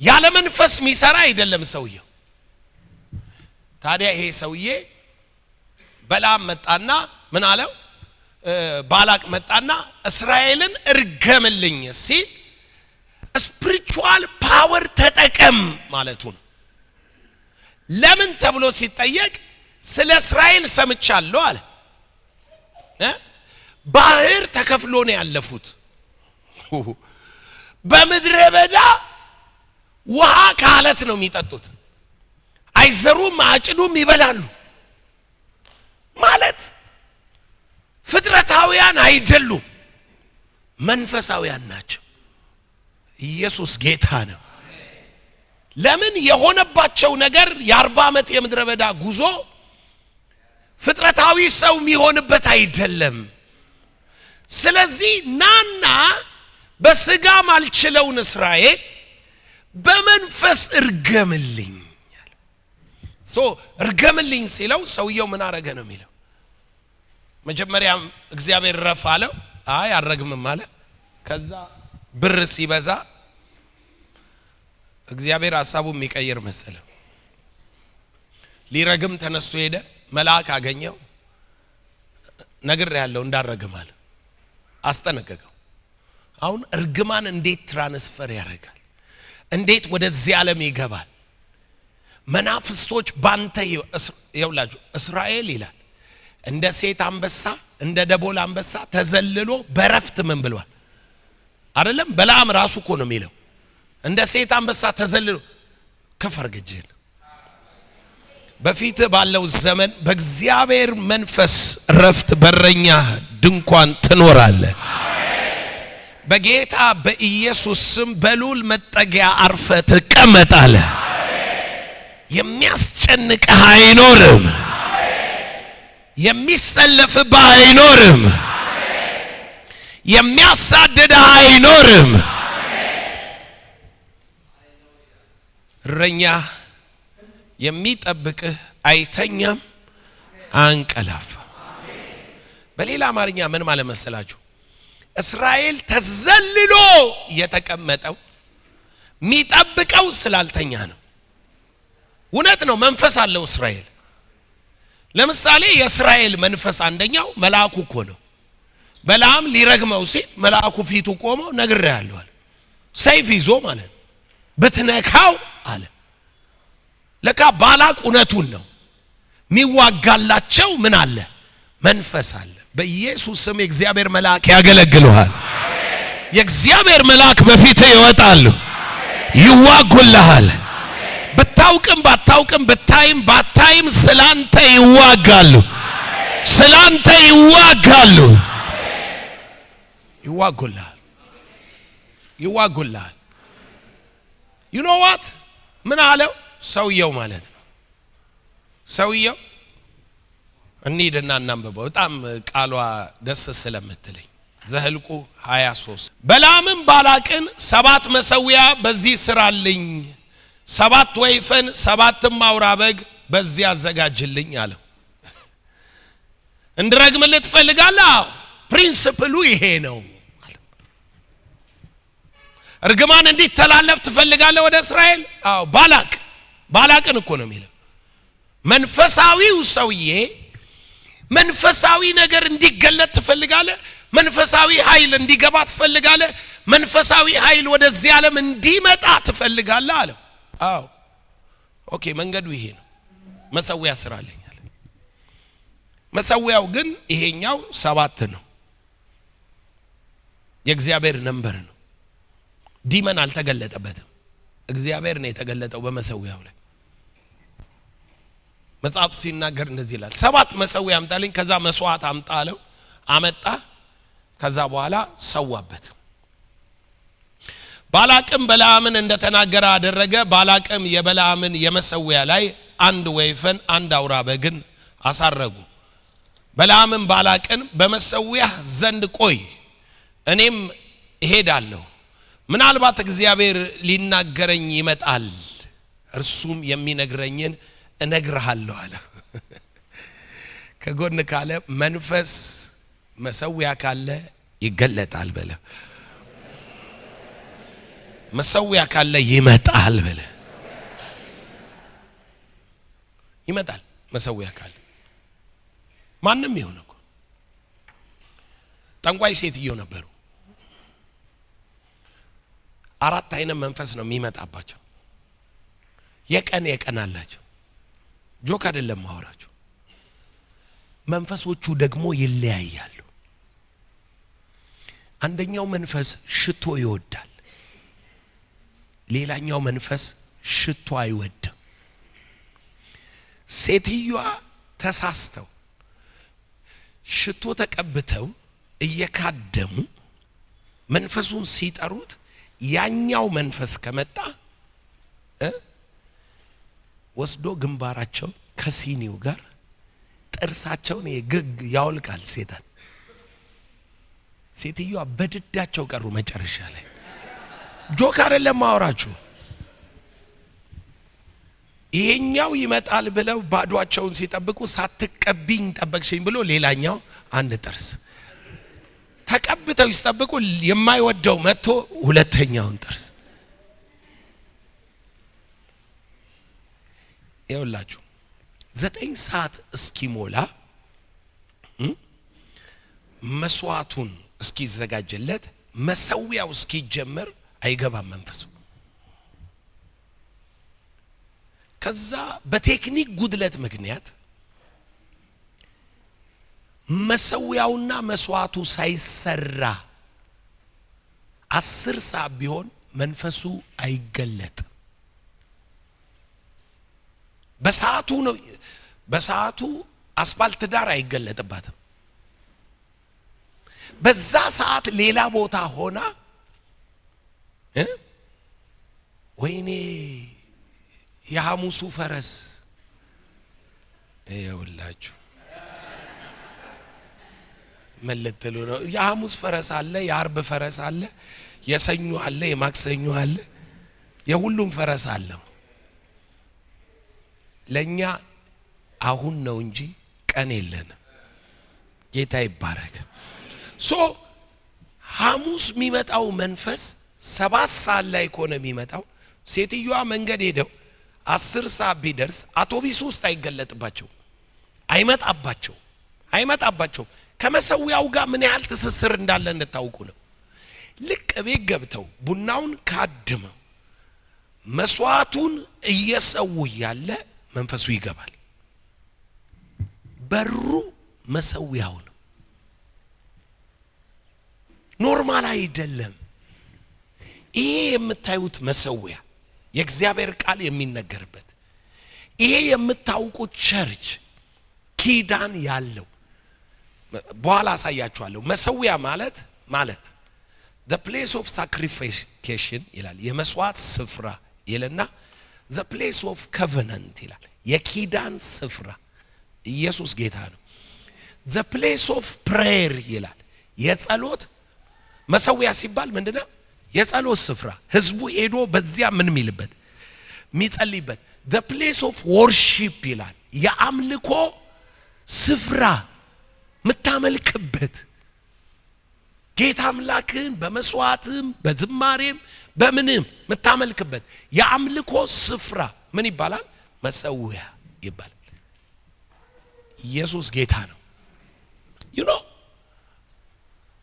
ያለ መንፈስ የሚሰራ አይደለም ሰውየው ታዲያ ይሄ ሰውዬ በላም መጣና ምን አለው ባላቅ መጣና እስራኤልን እርገምልኝ ሲል ስፒሪቹዋል ፓወር ተጠቀም ማለቱ ነው ለምን ተብሎ ሲጠየቅ ስለ እስራኤል ሰምቻለሁ አለ ባህር ተከፍሎ ነው ያለፉት በመድረ በዳ ውሃ ካለት ነው የሚጠጡት አይዘሩም አጭዱም ይበላሉ ማለት ፍጥረታውያን አይደሉም መንፈሳውያን ናቸው ኢየሱስ ጌታ ነው ለምን የሆነባቸው ነገር የ40 ዓመት የምድረ በዳ ጉዞ ፍጥረታዊ ሰው የሚሆንበት አይደለም ስለዚህ ናና በስጋ ማልችለውን እስራኤል በመንፈስ እርገምልኝ እርገምልኝ ሲለው ሰውየው ምን አረገ ነው የሚለው መጀመሪያም እግዚአብሔር ረፍ አለው አይ አረግምም አለ ከዛ ብር ሲበዛ እግዚአብሔር ሐሳቡን የሚቀይር መሰለው ሊረግም ተነስቶ ሄደ መልአክ አገኘው ነገር ያለው እንዳረግማል አስጠነቀቀው አሁን እርግማን እንዴት ትራንስፈር ያደርጋል እንዴት ወደዚህ ዓለም ይገባል መናፍስቶች ባንተ ይውላጁ እስራኤል ይላል እንደ ሴት አንበሳ እንደ ደቦል አንበሳ ተዘልሎ በረፍት ምን ብሏል አይደለም በላም ራሱ እኮ ነው የሚለው እንደ ሴት አንበሳ ተዘልሎ ከፈርግጅን በፊት ባለው ዘመን በእግዚአብሔር መንፈስ ረፍት በረኛ ድንኳን ትኖራለህ በጌታ በኢየሱስ ስም በሉል መጠጊያ አርፈ ተቀመጣለህ የሚያስጨንቅህ አይኖርም የሚሰለፍብህ አይኖርም የሚያሳድድህ አይኖርም እረኛ የሚጠብቅህ አይተኛም አንቀላፋ በሌላ አማርኛ ምን ማለት መሰላችሁ እስራኤል ተዘልሎ የተቀመጠው የሚጠብቀው ስላልተኛ ነው እውነት ነው መንፈስ አለው እስራኤል ለምሳሌ የእስራኤል መንፈስ አንደኛው መልአኩ እኮ ነው በላም ሊረግመው ሲል መልአኩ ፊቱ ቆሞ ነግሬሃለሁ አለ ሰይፍ ይዞ ማለት በትነካው አለ ለካ ባላቅ እውነቱን ነው ሚዋጋላቸው ምን አለ መንፈስ አለ በኢየሱስ ስም የእግዚአብሔር መልአክ ያገለግሉሃል የእግዚአብሔር መልአክ በፊት ይወጣሉ ይዋጉልሃል ብታውቅም ባታውቅም ብታይም ባታይም ስላንተ ይዋጋሉ ስላንተ ይዋጋሉ ይዋጉልሃል you know what ምን አለው ሰውየው ማለት ነው ሰውየው እንሂድና እናንብበው በጣም ቃሏ ደስ ስለምትለኝ ዘኍልቍ 23 በለዓምም ባላቅን 7 መሠዊያ በዚህ ስራልኝ 7 ወይፈን 7 አውራ በግ በዚህ አዘጋጅልኝ አለው። እንድረግምልህ ትፈልጋለህ? ፕሪንሲፕሉ ይሄ ነው። እርግማን እንዲተላለፍ ትፈልጋለህ ወደ እስራኤል? አዎ ባላቅን እኮ ነው የሚለው። መንፈሳዊው ሰውዬ መንፈሳዊ ነገር እንዲገለጥ ትፈልጋለህ? መንፈሳዊ ኃይል እንዲገባ ትፈልጋለህ? መንፈሳዊ ኃይል ወደዚህ ዓለም እንዲመጣ ትፈልጋለህ አለው። አዎ ኦኬ፣ መንገዱ ይሄ ነው። መሠዊያ ስራልኝ አለ። መሠዊያው ግን ይሄኛው 7 ነው። የእግዚአብሔር ነምበር ነው። ዲመን አልተገለጠበትም። እግዚአብሔር ነው የተገለጠው በመሠዊያው ላይ። መጽሐፍ ሲናገር እንደዚህ ይላል፣ 7 መሠዊያ አምጣልኝ፣ ከዛ መስዋዕት አምጣ አለው። አመጣ። ከዛ በኋላ ሰዋበት። ባላቅም በለዓምን እንደተናገረ አደረገ። ባላቅም የበለዓምን የመሠዊያ ላይ 1 ወይፈን 1 አውራ በግን አሳረጉ። በለዓምም ባላቅን በመሠዊያህ ዘንድ ቆይ፣ እኔም እሄዳለሁ፣ ምናልባት እግዚአብሔር ሊናገረኝ ይመጣል፣ እርሱም የሚነግረኝን እነግርሃለሁ አለ። ከጎን ካለ መንፈስ መሠዊያ ካለ ይገለጣል በለ። መሠዊያ ካለ ይመጣል በለ። ይመጣል መሠዊያ ካለ። ማንም ይሁን እኮ ጠንቋይ ሴትዮ ነበሩ። 4 አይነት መንፈስ ነው የሚመጣባቸው። የቀን አላቸው። ጆክ አይደለም ማወራቸው። መንፈሶቹ ደግሞ ይለያያሉ። አንደኛው መንፈስ ሽቶ ይወዳል። ሌላኛው መንፈስ ሽቶ አይወድም። ሴትዮዋ ተሳስተው ሽቶ ተቀብተው እየካደሙ መንፈሱን ሲጠሩት ያኛው መንፈስ ከመጣ ወስዶ ግንባራቸው ከሲኒው ጋር ጥርሳቸውን የግግ ያውልቃል ሴጣን። ሴትዮዋ በድዳቸው ቀሩ መጨረሻ ላይ። ጆክ አይደለም ማወራችሁ። ይሄኛው ይመጣል ብለው ባዷቸውን ሲጠብቁ ሳትቀቢኝ ጠበቅሽኝ ብሎ ሌላኛው 1 ጥርስ ተቀብተው ይስጠብቁ የማይወደው መጥቶ 2ኛውን ጥርስ። ይኸውላችሁ 9 ሰዓት እስኪሞላ መስዋዕቱን እስኪዘጋጅለት መሠዊያው እስኪጀመር አይገባም መንፈሱ። ከዛ በቴክኒክ ጉድለት ምክንያት መሠዊያውና መስዋዕቱ ሳይሰራ 10 ሰዓት ቢሆን መንፈሱ አይገለጥም። በሰዓቱ ነው። በሰዓቱ አስፋልት ዳር አይገለጥባትም። በዛ ሰዓት ሌላ ቦታ ሆና ወይኔ የሐሙሱ ፈረስ ይኸውላችሁ መለተሉ ነው። የሐሙስ ፈረስ አለ፣ የአርብ ፈረስ አለ፣ የሰኞ አለ፣ የማክሰኞ አለ፣ የሁሉም ፈረስ አለው። ለኛ አሁን ነው እንጂ ቀን የለንም። ጌታ ይባረክ። ሐሙስ የሚመጣው መንፈስ 7 ሰዓት ላይ ከሆነ የሚመጣው ሴትዮዋ መንገድ ሄደው 10 ሰዓት ቢደርስ አውቶቢስ ውስጥ አይገለጥባቸው፣ አይመጣባቸው። ከመሠዊያው ጋር ምን ያህል ትስስር እንዳለ እንድታውቁ ነው። ልክ ቤት ገብተው ቡናውን ካድመው መስዋዕቱን እየሰዉ ያለ መንፈሱ ይገባል። በሩ መሠዊያው ነው። ኖርማል አይደለም። ይሄ የምታዩት መሠዊያ የእግዚአብሔር ቃል የሚነገርበት፣ ይሄ የምታውቁት ቸርች ኪዳን ያለው በኋላ አሳያችኋለሁ። መሠዊያ ማለት the place of sacrification ይላል። የመስዋዕት ስፍራ ይልና the place of covenant ይላል። የኪዳን ስፍራ ኢየሱስ ጌታ ነው። the place of prayer ይላል። የጸሎት መሰዊያ ሲባል ምንድነው? የጸሎት ስፍራ ህዝቡ ሄዶ በዚያ ምን ሚልበት ሚጸልይበት the place of worship ይላል። የአምልኮ ስፍራ ምታመልክበት ጌታ አምላክን በመስዋዕትም በዝማሬም በምንም ምታመልክበት የአምልኮ ስፍራ ምን ይባላል? መሰዊያ ይባላል። ኢየሱስ ጌታ ነው።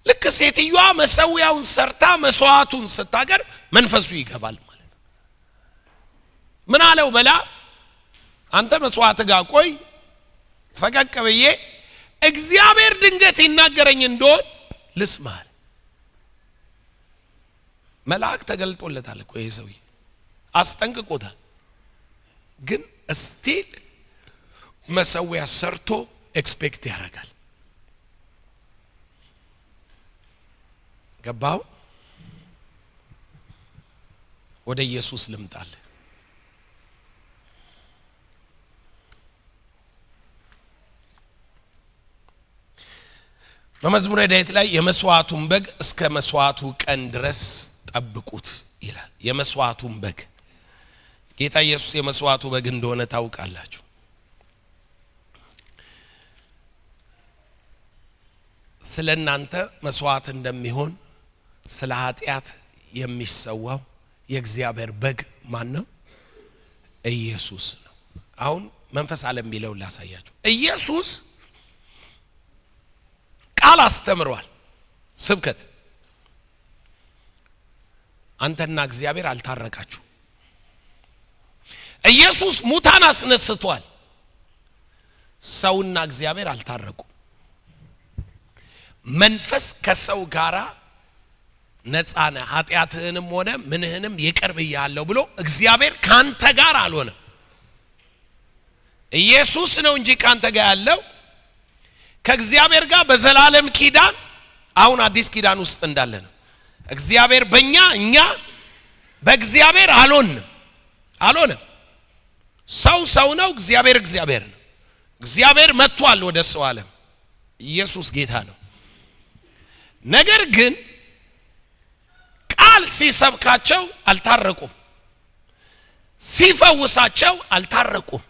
ልክ ሴትዮዋ መሰዊያውን ሰርታ መስዋዕቱን ስታቀርብ መንፈሱ ይገባል ማለት ነው። ምን አለው? በላ አንተ መስዋዕት ጋር ቆይ ፈቀቅ ብዬ እግዚአብሔር ድንገት ይናገረኝ እንደሆነ ልስማ። መልአክ ተገልጦለታል እኮ ይሄ ሰውዬ አስጠንቅቆታል። ግን ስቲል መሰዊያ ሰርቶ ኤክስፔክት ያደርጋል። ገባው? ወደ ኢየሱስ ልምጣል። በመዝሙረ ዳዊት ላይ የመስዋዕቱን በግ እስከ መስዋዕቱ ቀን ድረስ ጠብቁት ይላል። የመስዋዕቱን በግ ጌታ ኢየሱስ የመስዋዕቱ በግ እንደሆነ ታውቃላችሁ። ስለናንተ መስዋዕት እንደሚሆን ስለ ኃጢአት የሚሰዋው የእግዚአብሔር በግ ማን ነው? ኢየሱስ ነው። አሁን መንፈስ ዓለም ቢለው ላሳያችሁ። ኢየሱስ ቃል አስተምሯል። ስብከት አንተና እግዚአብሔር አልታረቃችሁ። ኢየሱስ ሙታን አስነስቷል። ሰውና እግዚአብሔር አልታረቁ። መንፈስ ከሰው ጋራ ነፃነ ኃጢአትህንም ሆነ ምንህንም ይቅር ብያለሁ ብሎ እግዚአብሔር ካንተ ጋር አልሆነ። ኢየሱስ ነው እንጂ ካንተ ጋር ያለው ከእግዚአብሔር ጋር በዘላለም ኪዳን አሁን አዲስ ኪዳን ውስጥ እንዳለ ነው። እግዚአብሔር በእኛ እኛ በእግዚአብሔር አልሆነም። ሰው ነው፣ እግዚአብሔር ነው። እግዚአብሔር መጥቷል ወደ ሰው ዓለም። ኢየሱስ ጌታ ነው። ነገር ግን ቃል ሲሰብካቸው አልታረቁም፣ ሲፈውሳቸው አልታረቁም።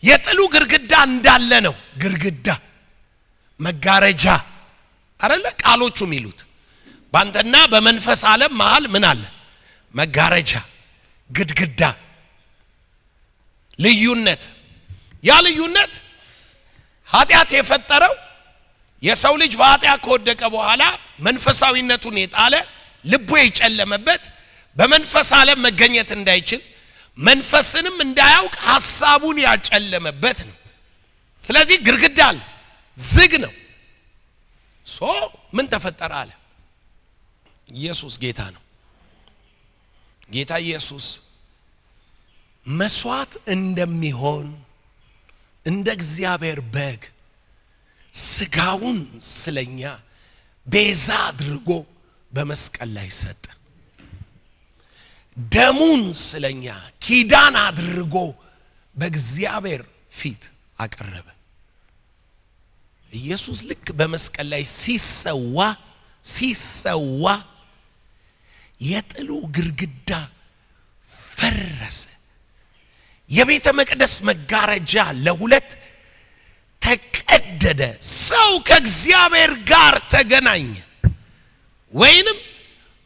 የጥሉ ግርግዳ እንዳለ ነው። ግርግዳ መጋረጃ አይደለ ቃሎቹ የሚሉት። ባንተና በመንፈስ ዓለም መሃል ምን አለ? መጋረጃ፣ ግድግዳ፣ ልዩነት። ያ ልዩነት ኃጢአት የፈጠረው የሰው ልጅ በኃጢአት ከወደቀ በኋላ መንፈሳዊነቱን የጣለ ልቡ የጨለመበት በመንፈስ ዓለም መገኘት እንዳይችል መንፈስንም እንዳያውቅ ሐሳቡን ያጨለመበት ነው። ስለዚህ ግርግዳ አለ፣ ዝግ ነው። ምን ተፈጠረ አለ? ኢየሱስ ጌታ ነው። ጌታ ኢየሱስ መስዋዕት እንደሚሆን እንደ እግዚአብሔር በግ ስጋውን ስለኛ ቤዛ አድርጎ በመስቀል ላይ ሰጠ። ደሙን ስለኛ ኪዳን አድርጎ በእግዚአብሔር ፊት አቀረበ። ኢየሱስ ልክ በመስቀል ላይ ሲሰዋ የጥሉ ግርግዳ ፈረሰ። የቤተ መቅደስ መጋረጃ ለሁለት ተቀደደ። ሰው ከእግዚአብሔር ጋር ተገናኘ። ወይንም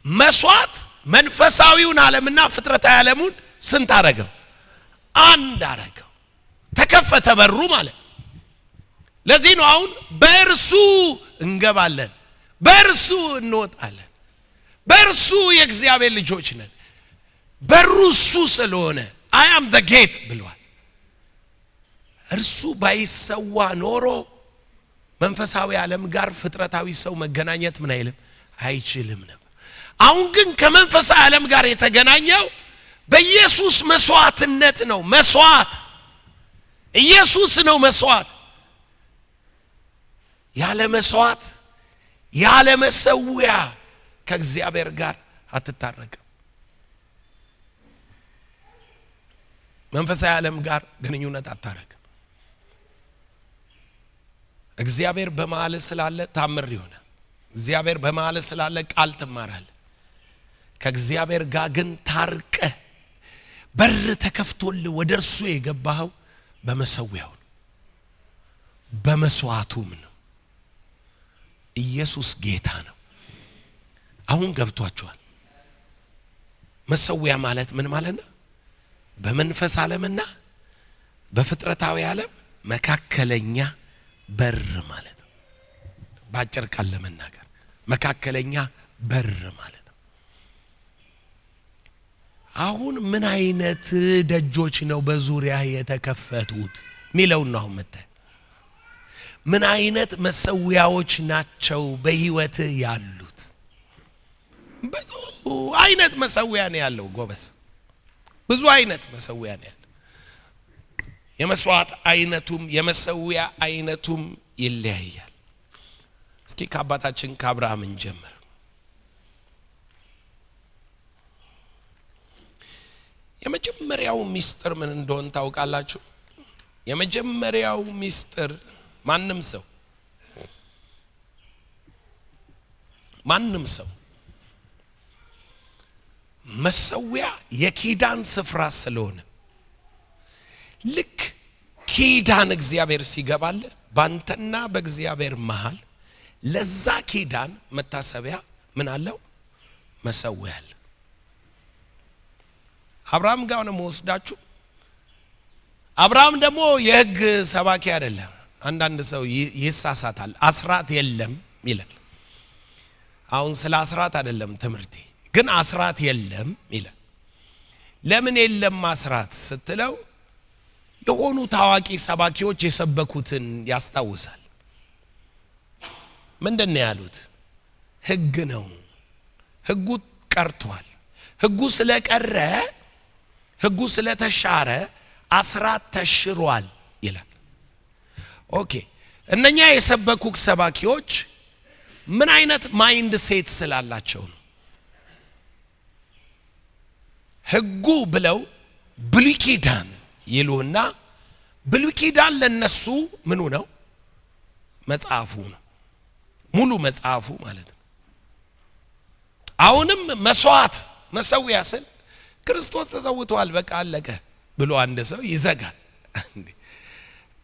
መስዋዕት መንፈሳዊውን ዓለምና ፍጥረታዊ ዓለሙን ስንት አረገው? አንድ አረገው። ተከፈተ በሩ ማለት። ለዚህ ነው አሁን በእርሱ እንገባለን፣ በእርሱ እንወጣለን፣ በእርሱ የእግዚአብሔር ልጆች ነን። በሩ እሱ ስለሆነ I am the gate ብሏል። እርሱ ባይሰዋ ኖሮ መንፈሳዊ ዓለም ጋር ፍጥረታዊ ሰው መገናኘት ምን አይልም አይችልም ነበር። አሁን ግን ከመንፈሳዊ ዓለም ጋር የተገናኘው በኢየሱስ መስዋዕትነት ነው። መስዋዕት ኢየሱስ ነው። መስዋዕት ያለ መስዋዕት ያለ መሰዊያ ከእግዚአብሔር ጋር አትታረቅም። መንፈሳዊ ዓለም ጋር ግንኙነት አታረግ። እግዚአብሔር በመሃል ስላለ ታምር ይሆናል። እግዚአብሔር በመሃል ስላለ ቃል ትማራለህ። ከእግዚአብሔር ጋር ግን ታርቀ በር ተከፍቶልህ ወደ እርሱ የገባኸው በመሰዊያው በመስዋዕቱም ነው። ኢየሱስ ጌታ ነው። አሁን ገብቷችኋል? መሰዊያ ማለት ምን ማለት ነው? በመንፈስ ዓለምና በፍጥረታዊ ዓለም መካከለኛ በር ማለት ነው። ባጭር ቃል ለመናገር መካከለኛ በር ማለት ነው። አሁን ምን አይነት ደጆች ነው በዙሪያ የተከፈቱት ሚለውን ነው መጣ። ምን አይነት መሰዊያዎች ናቸው በህይወት ያሉት? ብዙ አይነት መሰዊያ ነው ያለው ጎበስ። ብዙ አይነት መሰዊያ ነው ያለው። የመስዋዕት አይነቱም የመሰዊያ አይነቱም ይለያያል። እስኪ ከአባታችን ከአብርሃም እንጀምር። የመጀመሪያው ሚስጥር ምን እንደሆነ ታውቃላችሁ? የመጀመሪያው ሚስጥር ማንም ሰው መሰዊያ የኪዳን ስፍራ ስለሆነ ልክ ኪዳን እግዚአብሔር ሲገባል ባንተና በእግዚአብሔር መሃል ለዛ ኪዳን መታሰቢያ ምን አለው? መሰዊያ አለ። አብርሃም ጋር ነው ወስዳችሁ። አብርሃም ደግሞ የሕግ ሰባኪ አይደለም። አንዳንድ ሰው ይሳሳታል። አስራት የለም ይላል። አሁን ስለ አስራት አይደለም ትምህርቴ፣ ግን አስራት የለም ይላል። ለምን የለም አስራት ስትለው የሆኑ ታዋቂ ሰባኪዎች የሰበኩትን ያስታውሳል። ምንድነው ያሉት? ሕግ ነው፣ ሕጉ ቀርቷል። ሕጉ ስለቀረ፣ ሕጉ ስለተሻረ አስራት ተሽሯል ይላል። ኦኬ፣ እነኛ የሰበኩክ ሰባኪዎች ምን አይነት ማይንድ ሴት ስላላቸው ነው? ሕጉ ብለው ብሉይ ኪዳን ይሉና ብሉይ ኪዳን ለነሱ ምኑ ነው? መጽሐፉ ነው፣ ሙሉ መጽሐፉ ማለት ነው። አሁንም መስዋዕት መሰዊያ ስል ክርስቶስ ተሰውቷል በቃ አለቀ ብሎ አንድ ሰው ይዘጋል።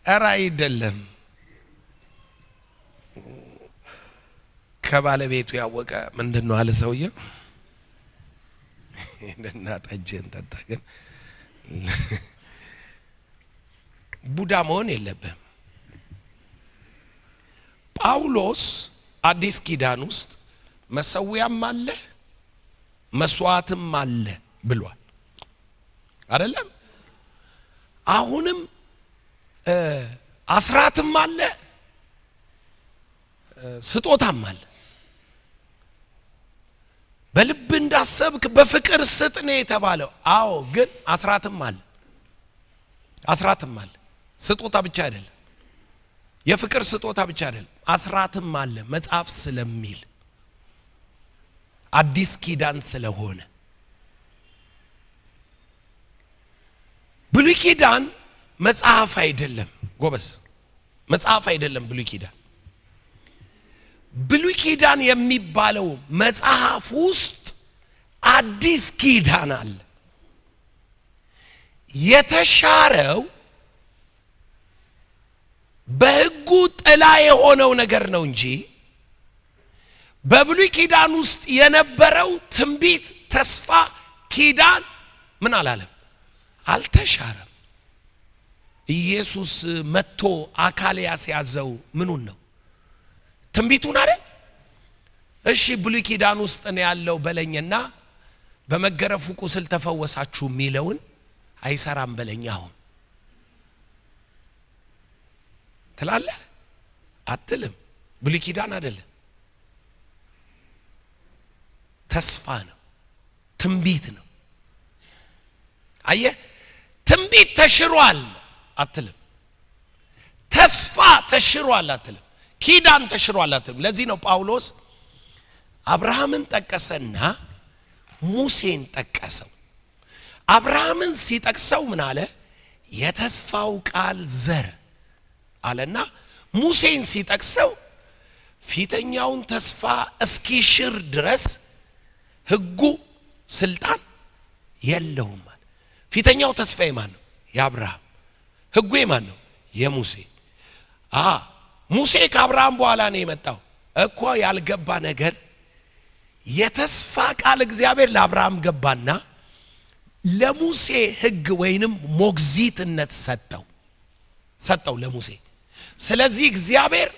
ኧረ አይደለም። ከባለቤቱ ያወቀ ምንድነው አለ ሰውየው። እንደና ጠጅን ጠጣ። ግን ቡዳ መሆን የለብህም። ጳውሎስ አዲስ ኪዳን ውስጥ መሰዊያም አለ መስዋዕትም አለ ብሏል አይደለም? አሁንም አስራትም አለ ስጦታም አለ። በልብ እንዳሰብክ በፍቅር ስጥ ነው የተባለው። አዎ፣ ግን አስራትም አለ። አስራትም አለ። ስጦታ ብቻ አይደለም፣ የፍቅር ስጦታ ብቻ አይደለም፣ አስራትም አለ። መጽሐፍ ስለሚል አዲስ ኪዳን ስለሆነ ብሉይ ኪዳን መጽሐፍ አይደለም ጎበዝ፣ መጽሐፍ አይደለም ብሉይ ኪዳን። ብሉይ ኪዳን የሚባለው መጽሐፍ ውስጥ አዲስ ኪዳን አለ። የተሻረው በሕጉ ጥላ የሆነው ነገር ነው እንጂ በብሉይ ኪዳን ውስጥ የነበረው ትንቢት፣ ተስፋ፣ ኪዳን ምን አላለም? አልተሻረም። ኢየሱስ መጥቶ አካል ያስያዘው ምኑን ነው? ትንቢቱን አይደል? እሺ ብሉይ ኪዳን ውስጥ ነው ያለው በለኝና በመገረፉ ቁስል ተፈወሳችሁ የሚለውን አይሰራም በለኝ አሁን ትላለህ አትልም። ብሉይ ኪዳን አይደለም፣ ተስፋ ነው፣ ትንቢት ነው። አየህ፣ ትንቢት ተሽሯል አትልም፣ ተስፋ ተሽሯል አትልም፣ ኪዳን ተሽሯል አትልም። ለዚህ ነው ጳውሎስ አብርሃምን ጠቀሰና ሙሴን ጠቀሰው። አብርሃምን ሲጠቅሰው ምን አለ? የተስፋው ቃል ዘር አለና ሙሴን ሲጠቅሰው ፊተኛውን ተስፋ እስኪሽር ድረስ ሕጉ ስልጣን የለውም ማለት። ፊተኛው ተስፋ የማን ነው? የአብርሃም። ሕጉ የማን ነው? የሙሴ። ሙሴ ከአብርሃም በኋላ ነው የመጣው እኮ። ያልገባ ነገር የተስፋ ቃል እግዚአብሔር ለአብርሃም ገባና ለሙሴ ሕግ ወይንም ሞግዚትነት ሰጠው ለሙሴ። ስለዚህ እግዚአብሔር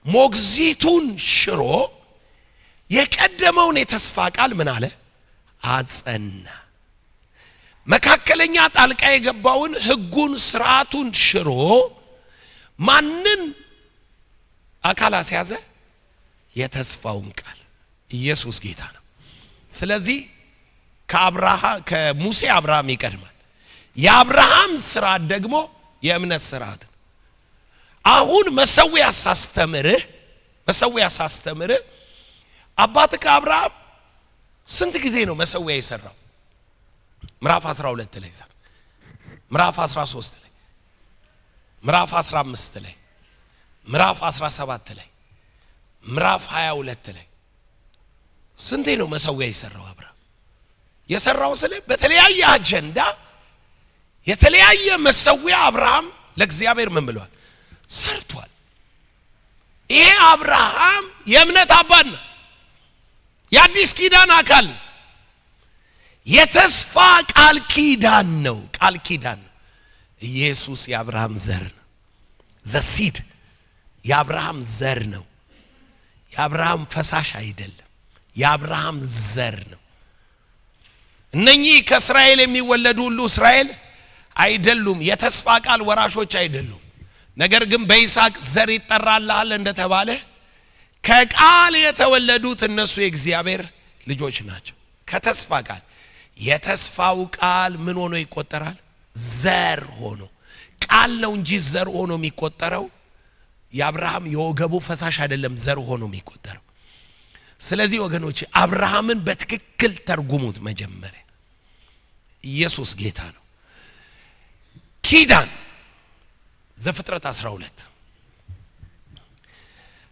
ሞግዚቱን ሽሮ የቀደመውን የተስፋ ቃል ምን አለ? አጸና። መካከለኛ ጣልቃ የገባውን ሕጉን ስርዓቱን ሽሮ ማንን አካል አስያዘ? የተስፋውን ቃል። ኢየሱስ ጌታ ነው። ስለዚህ ከሙሴ አብርሃም ይቀድማል። የአብርሃም ስርዓት ደግሞ የእምነት ስርዓት ነው። አሁን መሰዊያ ሳስተምርህ አባትህ አብርሃም ስንት ጊዜ ነው መሰዊያ የሰራው? ምዕራፍ 12 ላይ ሰራ፣ ምዕራፍ 13 ላይ፣ ምዕራፍ 15 ላይ፣ ምዕራፍ 17 ላይ፣ ምዕራፍ 22 ላይ ስንቴ ነው መሰዊያ የሰራው አብርሃም? የሰራው ስለ በተለያየ አጀንዳ የተለያየ መሰዊያ አብርሃም ለእግዚአብሔር ምን ብሏል? ሰርቷል። ይሄ አብርሃም የእምነት አባት ነው። የአዲስ ኪዳን አካል ነው። የተስፋ ቃል ኪዳን ነው። ኢየሱስ የአብርሃም ዘር ነው። ዘሲድ የአብርሃም ዘር ነው። የአብርሃም ፈሳሽ አይደለም፣ የአብርሃም ዘር ነው። እነኚህ ከእስራኤል የሚወለዱ ሁሉ እስራኤል አይደሉም፣ የተስፋ ቃል ወራሾች አይደሉም። ነገር ግን በይስሐቅ ዘር ይጠራልሃል እንደተባለ ከቃል የተወለዱት እነሱ የእግዚአብሔር ልጆች ናቸው። ከተስፋ ቃል የተስፋው ቃል ምን ሆኖ ይቆጠራል? ዘር ሆኖ። ቃል ነው እንጂ ዘር ሆኖ የሚቆጠረው የአብርሃም የወገቡ ፈሳሽ አይደለም፣ ዘር ሆኖ የሚቆጠረው። ስለዚህ ወገኖች አብርሃምን በትክክል ተርጉሙት። መጀመሪያ ኢየሱስ ጌታ ነው። ኪዳን ዘፍጥረት 12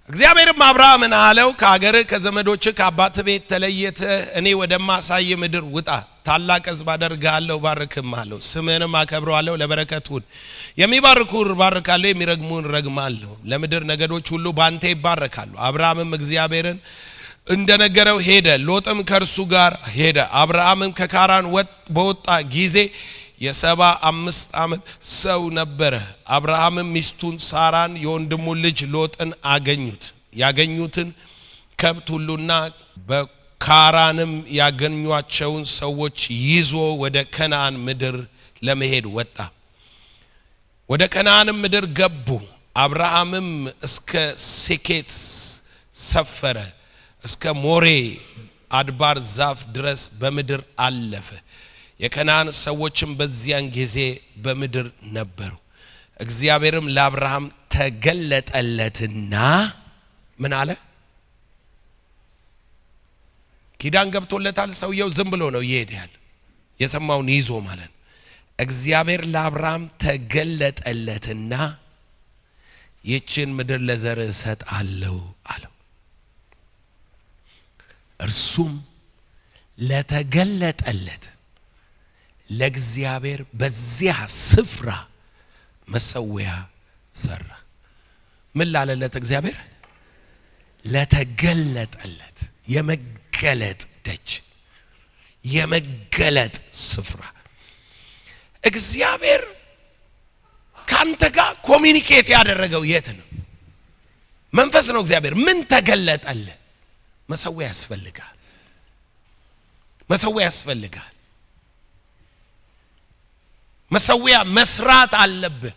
እግዚአብሔርም አብርሃምን አለው ከአገርህ ከዘመዶችህ ከአባትህ ቤት ተለይተህ እኔ ወደማሳይ ምድር ውጣ፣ ታላቅ ሕዝብ አደርግሃለሁ፣ ባርክምሃለሁ፣ ስምህንም አከብረዋለሁ፣ ለበረከት ሁን። የሚባርኩህን እባርካለሁ፣ የሚረግሙህን እረግማለሁ። ለምድር ነገዶች ሁሉ ባንተ ይባረካሉ። አብርሃምም እግዚአብሔርን እንደነገረው ሄደ፣ ሎጥም ከእርሱ ጋር ሄደ። አብርሃምም ከካራን በወጣ ጊዜ የ75 ዓመት ሰው ነበረ። አብርሃምም ሚስቱን ሳራን የወንድሙን ልጅ ሎጥን አገኙት። ያገኙትን ከብት ሁሉና በካራንም ያገኟቸውን ሰዎች ይዞ ወደ ከነዓን ምድር ለመሄድ ወጣ። ወደ ከነዓንም ምድር ገቡ። አብርሃምም እስከ ሴኬት ሰፈረ፣ እስከ ሞሬ አድባር ዛፍ ድረስ በምድር አለፈ። የከነዓን ሰዎችም በዚያን ጊዜ በምድር ነበሩ። እግዚአብሔርም ለአብርሃም ተገለጠለትና ምን አለ? ኪዳን ገብቶለታል። ሰውየው ዝም ብሎ ነው ይሄድ ያለ የሰማውን ይዞ ማለት ነው። እግዚአብሔር ለአብርሃም ተገለጠለትና ይችን ምድር ለዘርህ እሰጣለሁ አለው። እርሱም ለተገለጠለት ለእግዚአብሔር በዚያ ስፍራ መሰዊያ ሰራ። ምን ላለለት? እግዚአብሔር ለተገለጠለት የመገለጥ ደጅ፣ የመገለጥ ስፍራ። እግዚአብሔር ካንተ ጋር ኮሚኒኬት ያደረገው የት ነው? መንፈስ ነው። እግዚአብሔር ምን ተገለጠልህ? መሰዊያ ያስፈልጋል። መሰዊያ ያስፈልጋል። መሰዊያ መስራት አለብህ።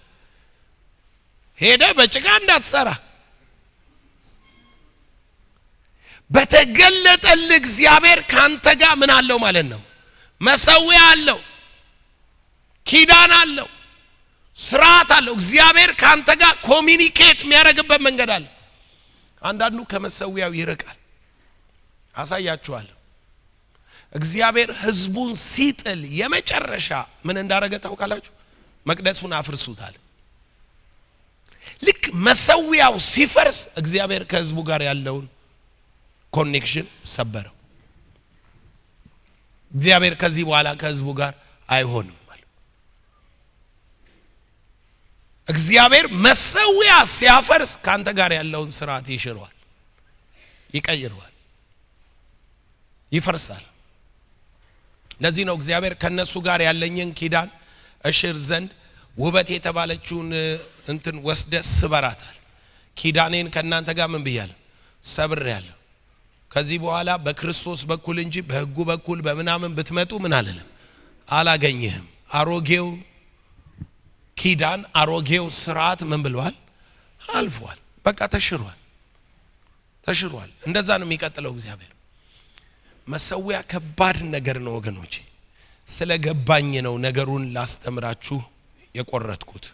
ሄደ በጭቃ እንዳትሰራ። በተገለጠልህ እግዚአብሔር ካንተ ጋር ምን አለው ማለት ነው? መሰዊያ አለው፣ ኪዳን አለው፣ ስርዓት አለው። እግዚአብሔር ካንተ ጋር ኮሚኒኬት የሚያደርግበት መንገድ አለ። አንዳንዱ ከመሰዊያው ይርቃል። አሳያችኋለሁ። እግዚአብሔር ህዝቡን ሲጥል የመጨረሻ ምን እንዳረገ ታውቃላችሁ? መቅደሱን አፍርሱታል። ልክ መሰዊያው ሲፈርስ እግዚአብሔር ከሕዝቡ ጋር ያለውን ኮኔክሽን ሰበረው። እግዚአብሔር ከዚህ በኋላ ከሕዝቡ ጋር አይሆንም ማለት። እግዚአብሔር መሰዊያ ሲያፈርስ ካንተ ጋር ያለውን ስርዓት ይሽረዋል፣ ይቀይረዋል፣ ይፈርሳል። ለዚህ ነው እግዚአብሔር ከነሱ ጋር ያለኝን ኪዳን እሽር ዘንድ ውበት የተባለችውን እንትን ወስደ ስበራታል። ኪዳኔን ከናንተ ጋር ምን ብያለሁ? ሰብሬያለሁ። ከዚህ በኋላ በክርስቶስ በኩል እንጂ በሕጉ በኩል በምናምን ብትመጡ ምን አለለም አላገኘህም። አሮጌው ኪዳን አሮጌው ስርዓት ምን ብለዋል? አልፏል። በቃ ተሽሯል፣ ተሽሯል። እንደዛ ነው የሚቀጥለው እግዚአብሔር። መሰዊያ ከባድ ነገር ነው ወገኖቼ። ስለገባኝ ነው ነገሩን ላስተምራችሁ የቆረጥኩት።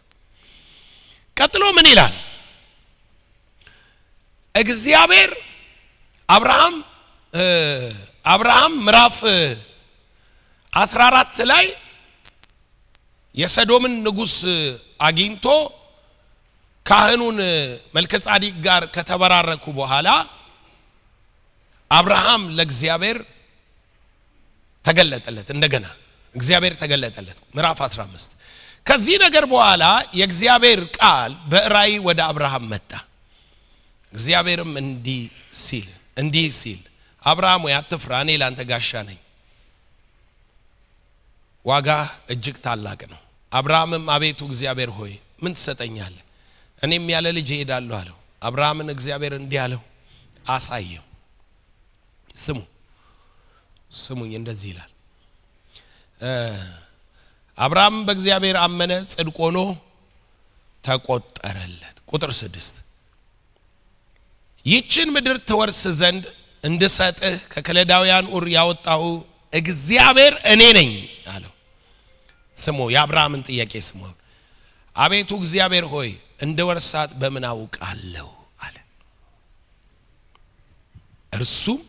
ቀጥሎ ምን ይላል? እግዚአብሔር አብርሃም ምዕራፍ 14 ላይ የሰዶምን ንጉስ አግኝቶ ካህኑን መልከጻዲቅ ጋር ከተበራረኩ በኋላ አብርሃም ለእግዚአብሔር ተገለጠለት። እንደገና እግዚአብሔር ተገለጠለት። ምዕራፍ 15 ከዚህ ነገር በኋላ የእግዚአብሔር ቃል በራእይ ወደ አብርሃም መጣ። እግዚአብሔርም እንዲህ ሲል አብርሃም ወይ አትፍራ፣ እኔ ላንተ ጋሻ ነኝ፣ ዋጋ እጅግ ታላቅ ነው። አብርሃምም አቤቱ እግዚአብሔር ሆይ ምን ትሰጠኛለህ? እኔም ያለ ልጅ እሄዳለሁ አለው። አብርሃምን እግዚአብሔር እንዲህ አለው፣ አሳየው። ስሙኝ እንደዚህ ይላል። አብርሃም በእግዚአብሔር አመነ፣ ጽድቅ ሆኖ ተቆጠረለት። ቁጥር 6 ይህችን ምድር ትወርስ ዘንድ እንድሰጥህ ከከለዳውያን ኡር ያወጣሁ እግዚአብሔር እኔ ነኝ አለው። ስሙ፣ የአብርሃምን ጥያቄ ስሙ። አቤቱ እግዚአብሔር ሆይ እንደወርሳት በምን አውቃለሁ አለ። እርሱም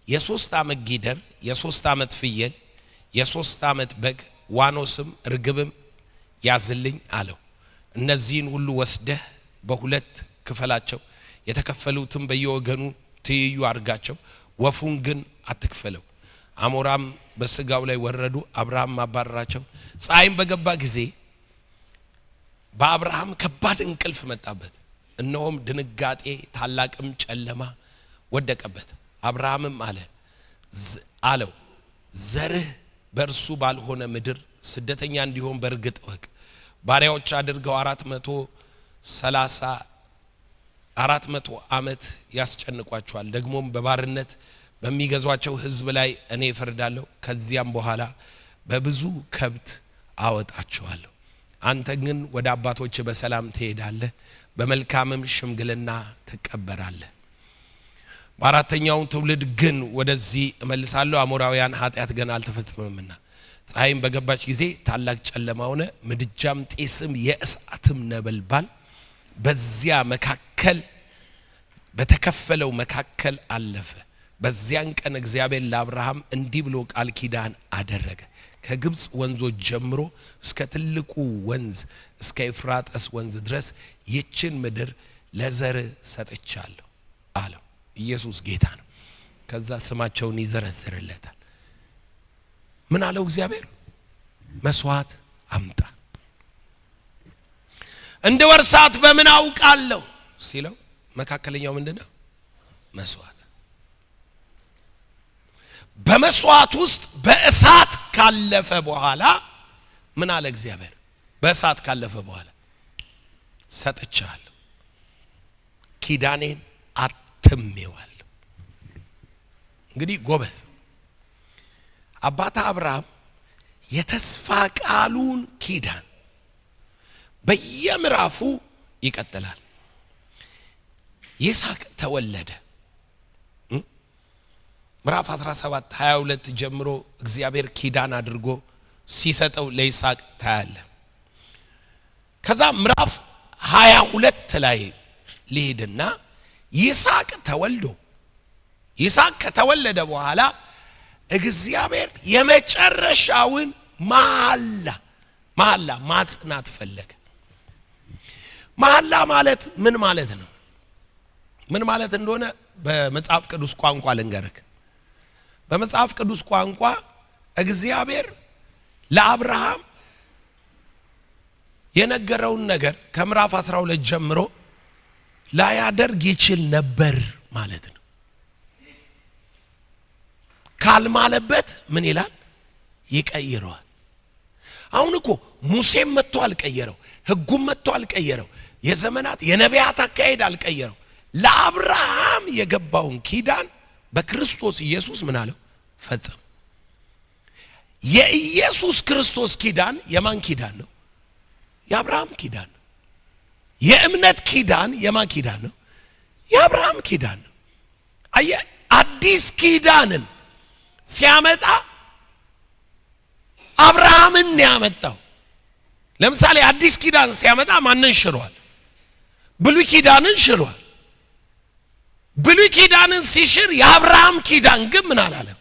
የ3 ዓመት ጊደር፣ የ3 ዓመት ፍየል፣ የ3 ዓመት በግ፣ ዋኖስም ርግብም ያዝልኝ አለው። እነዚህን ሁሉ ወስደህ በሁለት ክፈላቸው፣ የተከፈሉትም በየወገኑ ትይዩ አድርጋቸው፣ ወፉን ግን አትክፈለው። አሞራም በስጋው ላይ ወረዱ፣ አብርሃም አባረራቸው። ፀሐይም በገባ ጊዜ በአብርሃም ከባድ እንቅልፍ መጣበት፣ እነሆም ድንጋጤ ታላቅም ጨለማ ወደቀበት። አብርሃምም አለው ዘርህ በእርሱ ባልሆነ ምድር ስደተኛ እንዲሆን በእርግጥ እወቅ። ባሪያዎች አድርገው 430 ዓመት ያስጨንቋቸዋል። ደግሞም በባርነት በሚገዟቸው ሕዝብ ላይ እኔ እፈርዳለሁ። ከዚያም በኋላ በብዙ ከብት አወጣቸዋለሁ። አንተ ግን ወደ አባቶች በሰላም ትሄዳለህ፣ በመልካምም ሽምግልና ትቀበራለህ። በአራተኛው ትውልድ ግን ወደዚህ እመልሳለሁ፣ አሞራውያን ኃጢአት ገና አልተፈጸመምና። ፀሐይም በገባች ጊዜ ታላቅ ጨለማ ሆነ፣ ምድጃም ጤስም የእሳትም ነበልባል በዚያ መካከል በተከፈለው መካከል አለፈ። በዚያን ቀን እግዚአብሔር ለአብርሃም እንዲህ ብሎ ቃል ኪዳን አደረገ። ከግብፅ ወንዞች ጀምሮ እስከ ትልቁ ወንዝ እስከ ኤፍራጥስ ወንዝ ድረስ ይችን ምድር ለዘር ሰጥቻለሁ አለው። ኢየሱስ ጌታ ነው። ከዛ ስማቸውን ይዘረዝርለታል። ምን አለው እግዚአብሔር? መስዋዕት አምጣ። እንደ ወርሳት በምን አውቃለሁ ሲለው መካከለኛው ምንድነው? መስዋዕት። በመስዋዕት ውስጥ በእሳት ካለፈ በኋላ ምን አለ እግዚአብሔር? በእሳት ካለፈ በኋላ ሰጥቻለሁ፣ ኪዳኔን አትሜዋለሁ። እንግዲህ ጎበዝ አባታ አብርሃም የተስፋ ቃሉን ኪዳን በየምዕራፉ ይቀጥላል። ይስሐቅ ተወለደ። ምዕራፍ 17 22 ጀምሮ እግዚአብሔር ኪዳን አድርጎ ሲሰጠው ለይስሐቅ ታያለ። ከዛ ምዕራፍ 22 ላይ ሊሄድና ይስሐቅ ከተወለደ በኋላ እግዚአብሔር የመጨረሻውን መሐላ መሐላ ማጽናት ፈለገ። መሐላ ማለት ምን ማለት ነው? ምን ማለት እንደሆነ በመጽሐፍ ቅዱስ ቋንቋ ልንገርክ። በመጽሐፍ ቅዱስ ቋንቋ እግዚአብሔር ለአብርሃም የነገረውን ነገር ከምዕራፍ 12 ጀምሮ ላያደርግ ይችል ነበር ማለት ነው። ካልማለበት ምን ይላል? ይቀይረዋል። አሁን እኮ ሙሴም መጥቶ አልቀየረው፣ ሕጉም መጥቶ አልቀየረው፣ የዘመናት የነቢያት አካሄድ አልቀየረው። ለአብርሃም የገባውን ኪዳን በክርስቶስ ኢየሱስ ምን አለው? ፈጸመ። የኢየሱስ ክርስቶስ ኪዳን የማን ኪዳን ነው? የአብርሃም ኪዳን ነው። የእምነት ኪዳን የማን ኪዳን ነው? የአብርሃም ኪዳን ነው። አየህ፣ አዲስ ኪዳንን ሲያመጣ አብርሃምን ያመጣው። ለምሳሌ አዲስ ኪዳን ሲያመጣ ማንን ሽሯል? ብሉይ ኪዳንን ሽሯል። ብሉይ ኪዳንን ሲሽር የአብርሃም ኪዳን ግን ምን አላለም?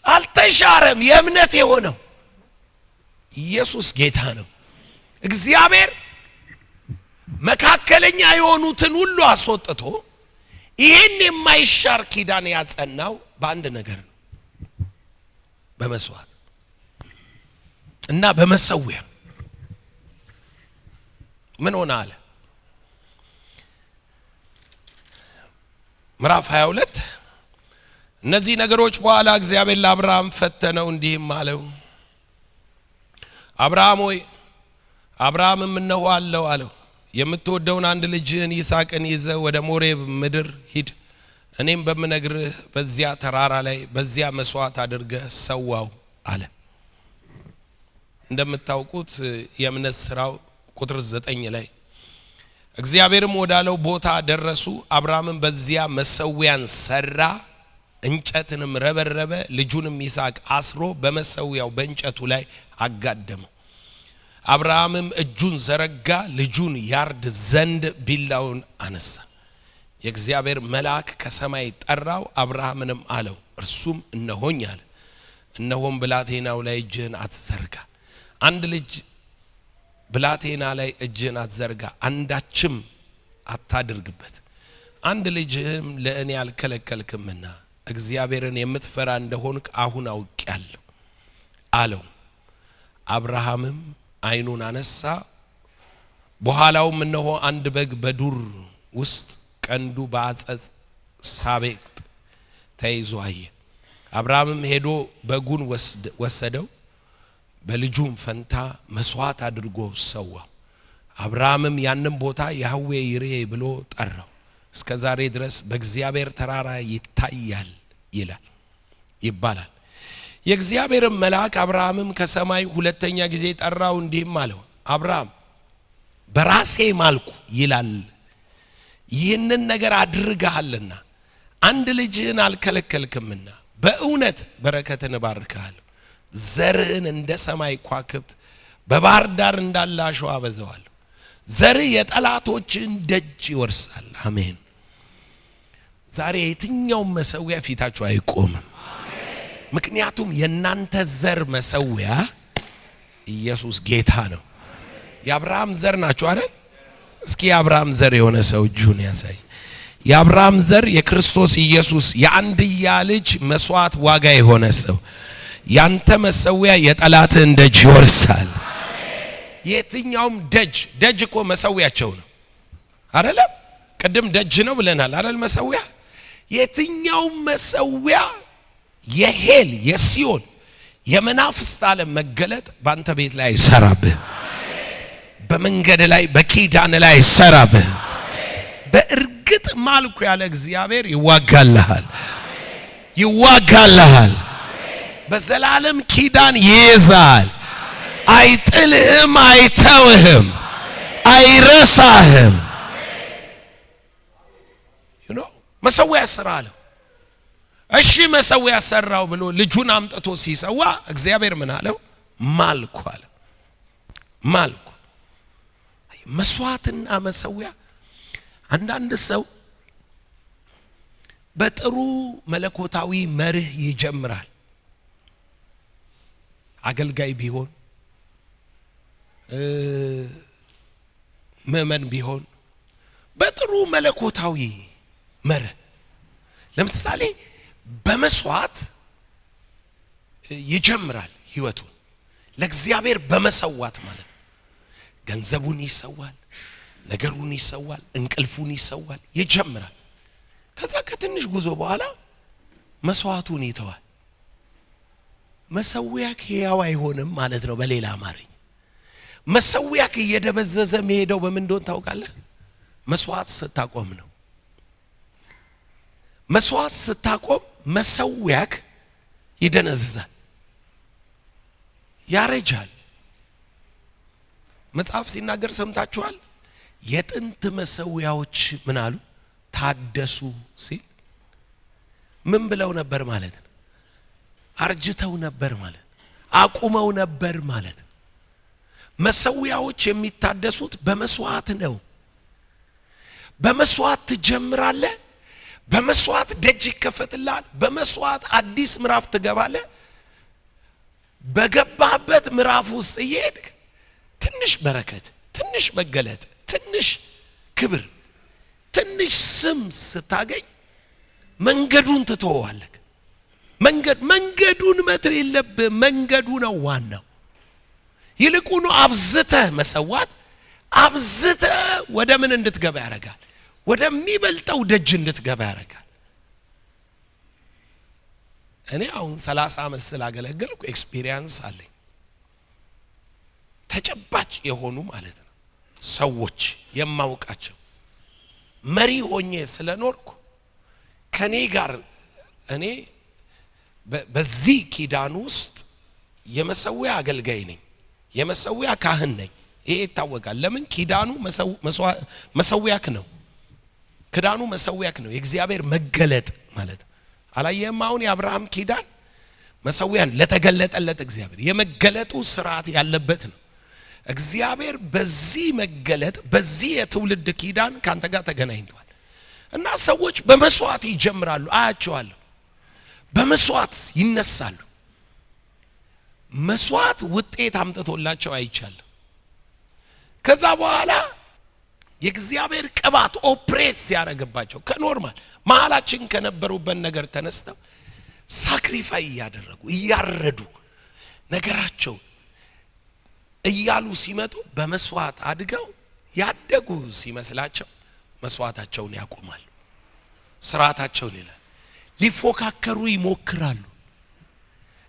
አልተሻረም። የእምነት የሆነው ኢየሱስ ጌታ ነው። እግዚአብሔር መካከለኛ የሆኑትን ሁሉ አስወጥቶ ይሄን የማይሻር ኪዳን ያጸናው በአንድ ነገር ነው፣ በመስዋዕት እና በመሰዊያ። ምን ሆነ አለ? ምዕራፍ 22 እነዚህ ነገሮች በኋላ እግዚአብሔር ለአብርሃም ፈተነው እንዲህም አለው፣ አብርሃም ሆይ። አብርሃምም እነሆ አለው። የምትወደውን አንድ ልጅህን ይስሐቅን ይዘህ ወደ ሞሬብ ምድር ሂድ፣ እኔም በምነግርህ በዚያ ተራራ ላይ በዚያ መስዋዕት አድርገህ ሰዋው አለ። እንደምታውቁት የእምነት ስራው ቁጥር 9 ላይ እግዚአብሔርም ወዳለው ቦታ ደረሱ። አብርሃምም በዚያ መሰዊያን ሰራ፣ እንጨትንም ረበረበ፣ ልጁንም ይስሐቅ አስሮ በመሰዊያው በእንጨቱ ላይ አጋደመው። አብርሃምም እጁን ዘረጋ፣ ልጁን ያርድ ዘንድ ቢላውን አነሳ። የእግዚአብሔር መልአክ ከሰማይ ጠራው፣ አብርሃምንም አለው፣ እርሱም እነሆኝ አለ። እነሆም ብላቴናው ላይ እጅህን አትዘርጋ፣ አንድ ልጅ ብላቴና ላይ እጅህን አትዘርጋ፣ አንዳችም አታድርግበት፣ አንድ ልጅህም ለእኔ አልከለከልክምና እግዚአብሔርን የምትፈራ እንደሆንክ አሁን አውቄአለሁ አለው። አብርሃምም ዓይኑን አነሳ፣ በኋላውም እነሆ አንድ በግ በዱር ውስጥ ቀንዱ በአጸጽ ሳቤቅ ተይዞ አየ። አብርሃምም ሄዶ በጉን ወሰደው፣ በልጁም ፈንታ መስዋዕት አድርጎ ሰዋው። አብርሃምም ያንን ቦታ ያህዌ ይሬ ብሎ ጠራው። እስከ ዛሬ ድረስ በእግዚአብሔር ተራራ ይታያል ይባላል። የእግዚአብሔር መልአክ አብርሃምም ከሰማይ ሁለተኛ ጊዜ ጠራው፣ እንዲህም አለው፣ አብርሃም በራሴ ማልኩ ይላል፣ ይህንን ነገር አድርገሃልና አንድ ልጅህን አልከለከልክምና በእውነት በረከትን እባርክሃለሁ፣ ዘርህን እንደ ሰማይ ከዋክብት በባህር ዳር እንዳለ አሸዋ አበዛዋለሁ፣ ዘርህ የጠላቶችን ደጅ ይወርሳል። አሜን። ዛሬ የትኛውም መሰዊያ ፊታችሁ አይቆምም። ምክንያቱም የናንተ ዘር መሰዊያ ኢየሱስ ጌታ ነው። የአብርሃም ዘር ናችሁ አይደል? እስኪ የአብርሃም ዘር የሆነ ሰው እጁን ያሳይ። የአብርሃም ዘር የክርስቶስ ኢየሱስ የአንድያ ልጅ መስዋዕት ዋጋ የሆነ ሰው ያንተ መሰዊያ የጠላትን ደጅ ይወርሳል። የትኛውም ደጅ እኮ መሰዊያቸው ነው አይደለም? ቅድም ደጅ ነው ብለናል አይደል? መሰዊያ የትኛውም መሰዊያ የሄል የሲኦል የመናፍስት ዓለም መገለጥ ባንተ ቤት ላይ አይሰራብህ። በመንገድ ላይ በኪዳን ላይ አይሰራብህ። በእርግጥ ማልኩ ያለ እግዚአብሔር ይዋጋልሃል። በዘላለም ኪዳን ይይዛል። አይጥልህም፣ አይተውህም፣ አይረሳህም። መሰዊያ ስራ አለው። እሺ መሰዊያ ሰራው ብሎ ልጁን አምጥቶ ሲሰዋ እግዚአብሔር ምን አለው? ማልኩ አለ። ማልኩ መስዋዕትና መሰዊያ። አንዳንድ ሰው በጥሩ መለኮታዊ መርህ ይጀምራል። አገልጋይ ቢሆን ምእመን ቢሆን በጥሩ መለኮታዊ መርህ ለምሳሌ በመስዋዕት ይጀምራል ህይወቱን ለእግዚአብሔር በመሰዋት ማለት ገንዘቡን ይሰዋል ነገሩን ይሰዋል እንቅልፉን ይሰዋል ይጀምራል ከዛ ከትንሽ ጉዞ በኋላ መስዋዕቱን ይተዋል መሰዊያክ ሕያው አይሆንም ማለት ነው በሌላ አማርኛ መሰዊያክ እየደበዘዘ መሄደው በምን እንደሆነ ታውቃለህ መስዋዕት ስታቆም ነው መስዋዕት ስታቆም መሰዊያክ ይደነዝዛል ያረጃል መጽሐፍ ሲናገር ሰምታችኋል የጥንት መሰዊያዎች ምን አሉ ታደሱ ሲል ምን ብለው ነበር ማለት ነው አርጅተው ነበር ማለት አቁመው ነበር ማለት መሰዊያዎች የሚታደሱት በመስዋዕት ነው በመስዋዕት ትጀምራለህ በመስዋዕት ደጅ ይከፈትልሃል በመስዋዕት አዲስ ምዕራፍ ትገባለህ በገባህበት ምዕራፍ ውስጥ እየሄድክ ትንሽ በረከት ትንሽ መገለጥ ትንሽ ክብር ትንሽ ስም ስታገኝ መንገዱን ትተዋለህ መንገዱን መተው የለብህም መንገዱ ነው ዋናው ይልቁኑ አብዝተህ መሰዋት አብዝተህ ወደ ምን እንድትገባ ያደርጋል ወደሚበልጠው ደጅ እንድትገባ ያደርጋል እኔ አሁን 30 ዓመት ስላገለገልኩ ኤክስፒሪየንስ አለኝ ተጨባጭ የሆኑ ማለት ነው ሰዎች የማውቃቸው መሪ ሆኜ ስለኖርኩ ከኔ ጋር እኔ በዚህ ኪዳን ውስጥ የመሰዊያ አገልጋይ ነኝ የመሰዊያ ካህን ነኝ ይሄ ይታወቃል ለምን ኪዳኑ መሰዊያክ ነው ኪዳኑ መሰዊያክ ነው የእግዚአብሔር መገለጥ ማለት አላየህም አሁን የአብርሃም ኪዳን መሰዊያን ለተገለጠለት እግዚአብሔር የመገለጡ ስርዓት ያለበት ነው እግዚአብሔር በዚህ መገለጥ በዚህ የትውልድ ኪዳን ካንተ ጋር ተገናኝቷል እና ሰዎች በመስዋዕት ይጀምራሉ አያቸዋለሁ በመስዋዕት ይነሳሉ መስዋዕት ውጤት አምጥቶላቸው አይቻለሁ ከዛ በኋላ የእግዚአብሔር ቅባት ኦፕሬት ሲያደርግባቸው ከኖርማል መሐላችን ከነበሩበት ነገር ተነስተው ሳክሪፋይ ያደረጉ ያረዱ ነገራቸው እያሉ ሲመጡ በመስዋዕት አድገው ያደጉ ሲመስላቸው መስዋዕታቸውን ያቆማሉ ስርዓታቸውን ይላል ሊፎካከሩ ይሞክራሉ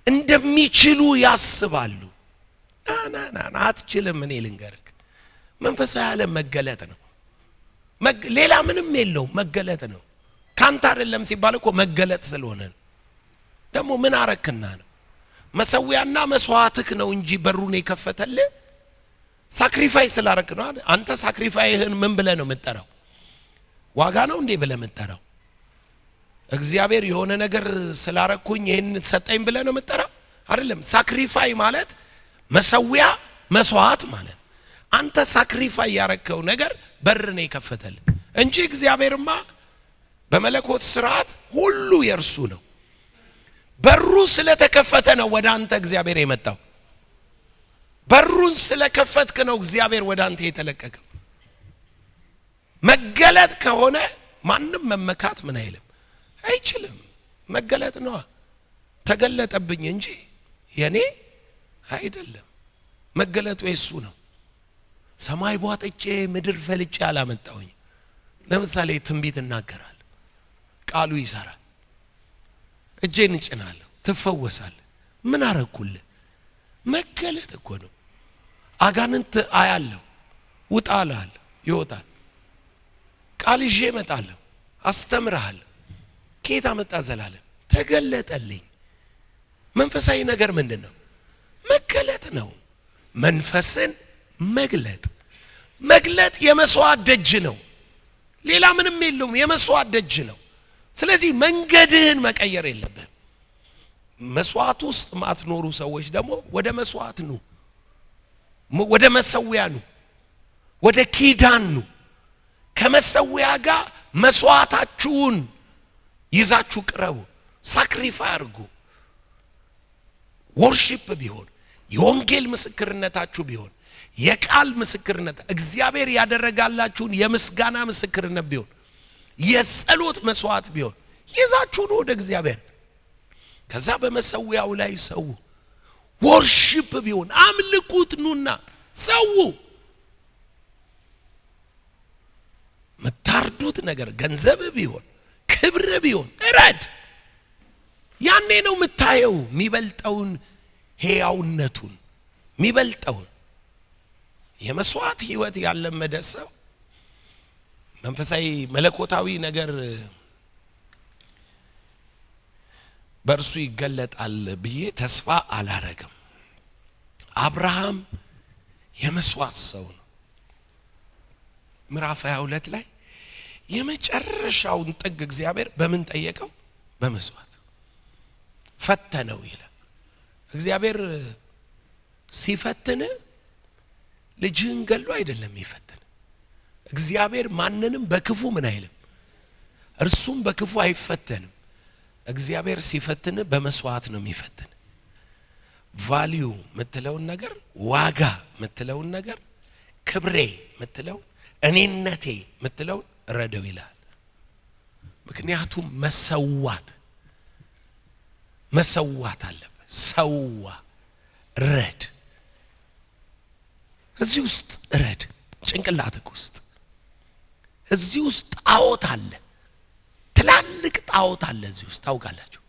እንደሚችሉ ያስባሉ ና አትችልም እኔ ልንገርክ መንፈሳዊ ዓለም መገለጥ ነው ሌላ ምንም የለው መገለጥ ነው ካንተ አይደለም ሲባል እኮ መገለጥ ስለሆነ ደግሞ ምን አረክና ነው መሰዊያና መስዋዕትክ ነው እንጂ በሩን የከፈተልህ ሳክሪፋይስ ስላረክ ነው አንተ ሳክሪፋይህን ምን ብለህ ነው የምትጠራው ዋጋ ነው እንዴ ብለህ የምትጠራው እግዚአብሔር የሆነ ነገር ስላረኩኝ ይሄን ሰጠኝ ብለህ ነው የምትጠራው አይደለም ሳክሪፋይ ማለት መሰዊያ መስዋዕት ማለት አንተ ሳክሪፋይ ያረከው ነገር በር ነው የከፈተልህ እንጂ እግዚአብሔርማ በመለኮት ስርዓት ሁሉ የርሱ ነው በሩ ስለተከፈተ ነው ወደ አንተ እግዚአብሔር የመጣው በሩን ስለከፈትክ ነው እግዚአብሔር ወደ አንተ የተለቀቀው መገለጥ ከሆነ ማንም መመካት ምን አይልም አይችልም መገለጥ ነው ተገለጠብኝ እንጂ የኔ አይደለም መገለጡ የሱ ነው ሰማይ ቧጥጬ ምድር ፈልጬ አላመጣሁኝ ለምሳሌ ትንቢት እናገራለሁ ቃሉ ይሰራል እጄን እጭናለሁ ትፈወሳለህ ምን አረኩልህ መገለጥ እኮ ነው አጋንንት አያለሁ ውጣላል ይወጣል ቃል ይዤ እመጣለሁ አስተምርሃለሁ ኬታ መጣ ዘላለም ተገለጠልኝ መንፈሳዊ ነገር ምንድነው መገለጥ ነው መንፈስን መግለጥ የመስዋዕት ደጅ ነው ሌላ ምንም የለውም የመስዋዕት ደጅ ነው ስለዚህ መንገድህን መቀየር የለብህም መስዋዕት ውስጥ ማትኖሩ ሰዎች ደግሞ ወደ መስዋዕት ነው ወደ መሰዊያ ነው ወደ ኪዳን ነው ከመሰዊያ ጋር መስዋዕታችሁን ይዛችሁ ቅረቡ ሳክሪፋይ አድርጉ ወርሺፕ ቢሆን የወንጌል ምስክርነታችሁ ቢሆን የቃል ምስክርነት እግዚአብሔር ያደረጋላችሁን የምስጋና ምስክርነት ቢሆን የጸሎት መስዋዕት ቢሆን ይዛችሁ ነው ወደ እግዚአብሔር። ከዛ በመሰዊያው ላይ ሰው ወርሺፕ ቢሆን አምልኩት ኑና ሰው መታርዱት ነገር ገንዘብ ቢሆን ክብር ቢሆን እረድ። ያኔ ነው የምታየው የሚበልጠውን ሕያውነቱን የሚበልጠውን የመስዋዕት ህይወት ያለመደ ሰው መንፈሳዊ መለኮታዊ ነገር በእርሱ ይገለጣል ብዬ ተስፋ አላረግም። አብርሃም የመስዋዕት ሰው ነው። ምዕራፍ 22 ላይ የመጨረሻውን ጥግ እግዚአብሔር በምን ጠየቀው? በመስዋዕት ፈተነው ይላል። እግዚአብሔር ሲፈትን ልጅህን ገሎ አይደለም ይፈትን። እግዚአብሔር ማንንም በክፉ ምን አይልም፣ እርሱም በክፉ አይፈተንም። እግዚአብሔር ሲፈትን በመስዋዕት ነው የሚፈትን። ቫልዩ ምትለውን ነገር፣ ዋጋ ምትለውን ነገር፣ ክብሬ ምትለው፣ እኔነቴ ምትለው ረደው ይላል። ምክንያቱም መሰዋት አለበት። ሰዋ ረድ። እዚህ ውስጥ ረድ ጭንቅላትክ ውስጥ እዚህ ውስጥ ጣዖት አለ። ትላልቅ ጣዖት አለ እዚህ ውስጥ ታውቃላችሁ።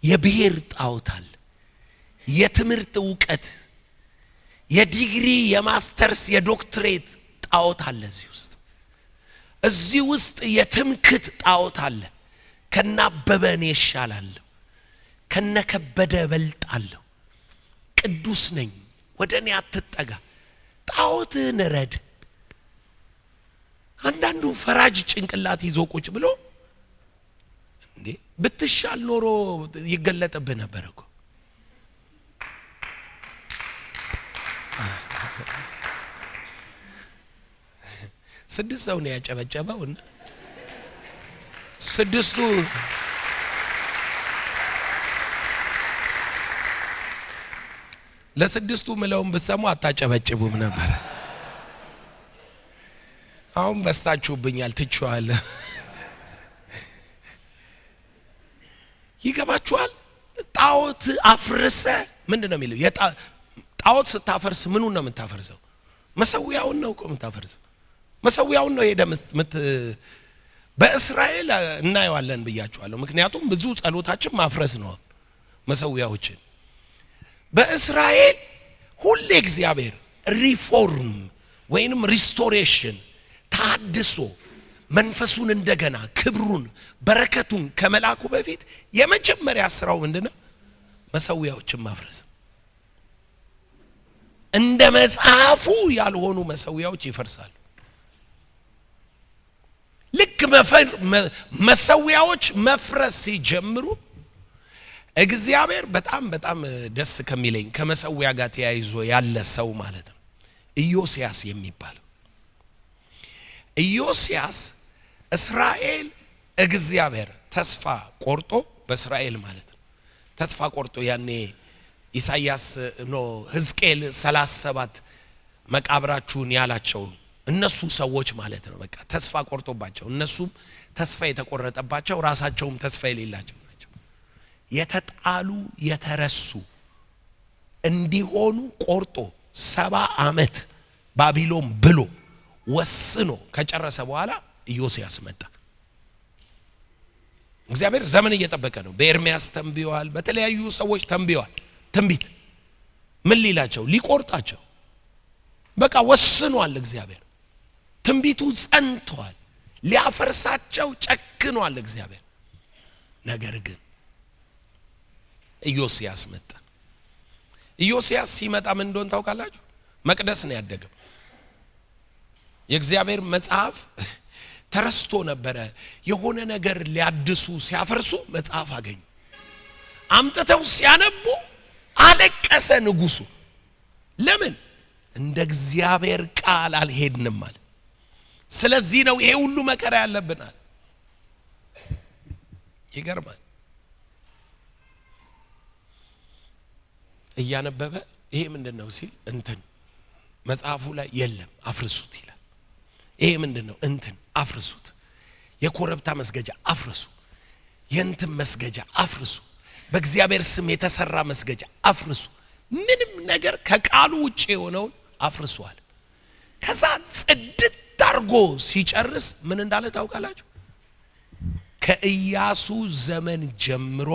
የብሔር ጣዖት አለ። የትምህርት ዕውቀት፣ የዲግሪ፣ የማስተርስ፣ የዶክትሬት ጣዖት አለ እዚህ ውስጥ የትምክት ጣዖት አለ። ከናበበ እኔ እሻላለሁ፣ ከነከበደ እበልጣለሁ፣ ቅዱስ ነኝ፣ ወደ እኔ አትጠጋ። ጣዖትን ረድ። አንዳንዱ ፈራጅ ጭንቅላት ይዞ ቁጭ ብሎ እንዴ ብትሻል ኖሮ ይገለጥብህ ነበር እኮ። ስድስት ሰው ነው ያጨበጨበው እና ስድስቱ ለስድስቱ ምለውም ብሰሙ አታጨበጭቡም ነበር። አሁን በስታችሁብኛል፣ ትችዋለሁ። ይገባችኋል? ጣዖት አፍርሰ ምንድነው የሚለው? ጣዖት ስታፈርስ ምኑን ነው የምታፈርሰው? መሰዊያውን ነው እኮ የምታፈርሰው። መሰዊያውን ነው ሄደ በእስራኤል እናየዋለን ብያችኋለሁ። ምክንያቱም ብዙ ጸሎታችን ማፍረስ ነው መሰዊያዎችን። በእስራኤል ሁሌ እግዚአብሔር ሪፎርም ወይንም ሪስቶሬሽን ታድሶ መንፈሱን እንደገና ክብሩን በረከቱን ከመላኩ በፊት የመጀመሪያ ስራው ምንድነው? መሰዊያዎችን ማፍረስ። እንደ መጽሐፉ ያልሆኑ መሰዊያዎች ይፈርሳሉ። ልክ መሰዊያዎች መፍረስ ሲጀምሩ እግዚአብሔር በጣም ደስ ከሚለኝ ከመሰዊያ ጋር ተያይዞ ያለ ሰው ማለት ነው ኢዮስያስ የሚባለው። ኢዮስያስ እስራኤል እግዚአብሔር ተስፋ ቆርጦ በእስራኤል ማለት ነው ተስፋ ቆርጦ ያኔ ኢሳይያስ ሕዝቅኤል 37 መቃብራችሁን ያላቸው እነሱ ሰዎች ማለት ነው። በቃ ተስፋ ቆርጦባቸው እነሱም ተስፋ የተቆረጠባቸው ራሳቸውም ተስፋ የሌላቸው ናቸው። የተጣሉ የተረሱ እንዲሆኑ ቆርጦ 70 ዓመት ባቢሎን ብሎ ወስኖ ከጨረሰ በኋላ ኢዮስያስ መጣ። እግዚአብሔር ዘመን እየጠበቀ ነው። በኤርሚያስ ተንብዮአል፣ በተለያዩ ሰዎች ተንብዮአል። ትንቢት ምን ሊላቸው? ሊቆርጣቸው በቃ ወስኗል እግዚአብሔር። ትንቢቱ ጸንቷል። ሊያፈርሳቸው ጨክኗል እግዚአብሔር። ነገር ግን ኢዮስያስ መጣ። ኢዮስያስ ሲመጣ ምን እንደሆነ ታውቃላችሁ? መቅደስ ነው ያደገው። የእግዚአብሔር መጽሐፍ ተረስቶ ነበረ። የሆነ ነገር ሊያድሱ ሲያፈርሱ መጽሐፍ አገኙ። አምጥተው ሲያነቡ አለቀሰ ንጉሱ። ለምን? እንደ እግዚአብሔር ቃል አልሄድንም አለ። ስለዚህ ነው ይሄ ሁሉ መከራ ያለብናል። ይገርማል። እያነበበ ይሄ ምንድነው ሲል እንትን መጽሐፉ ላይ የለም አፍርሱት ይላል። ይሄ ምንድነው እንትን አፍርሱት፣ የኮረብታ መስገጃ አፍርሱ፣ የእንትን መስገጃ አፍርሱ፣ በእግዚአብሔር ስም የተሰራ መስገጃ አፍርሱ። ምንም ነገር ከቃሉ ውጪ የሆነውን አፍርሷል። ከዛ ጽድት አድርጎ ሲጨርስ ምን እንዳለ ታውቃላችሁ? ከኢያሱ ዘመን ጀምሮ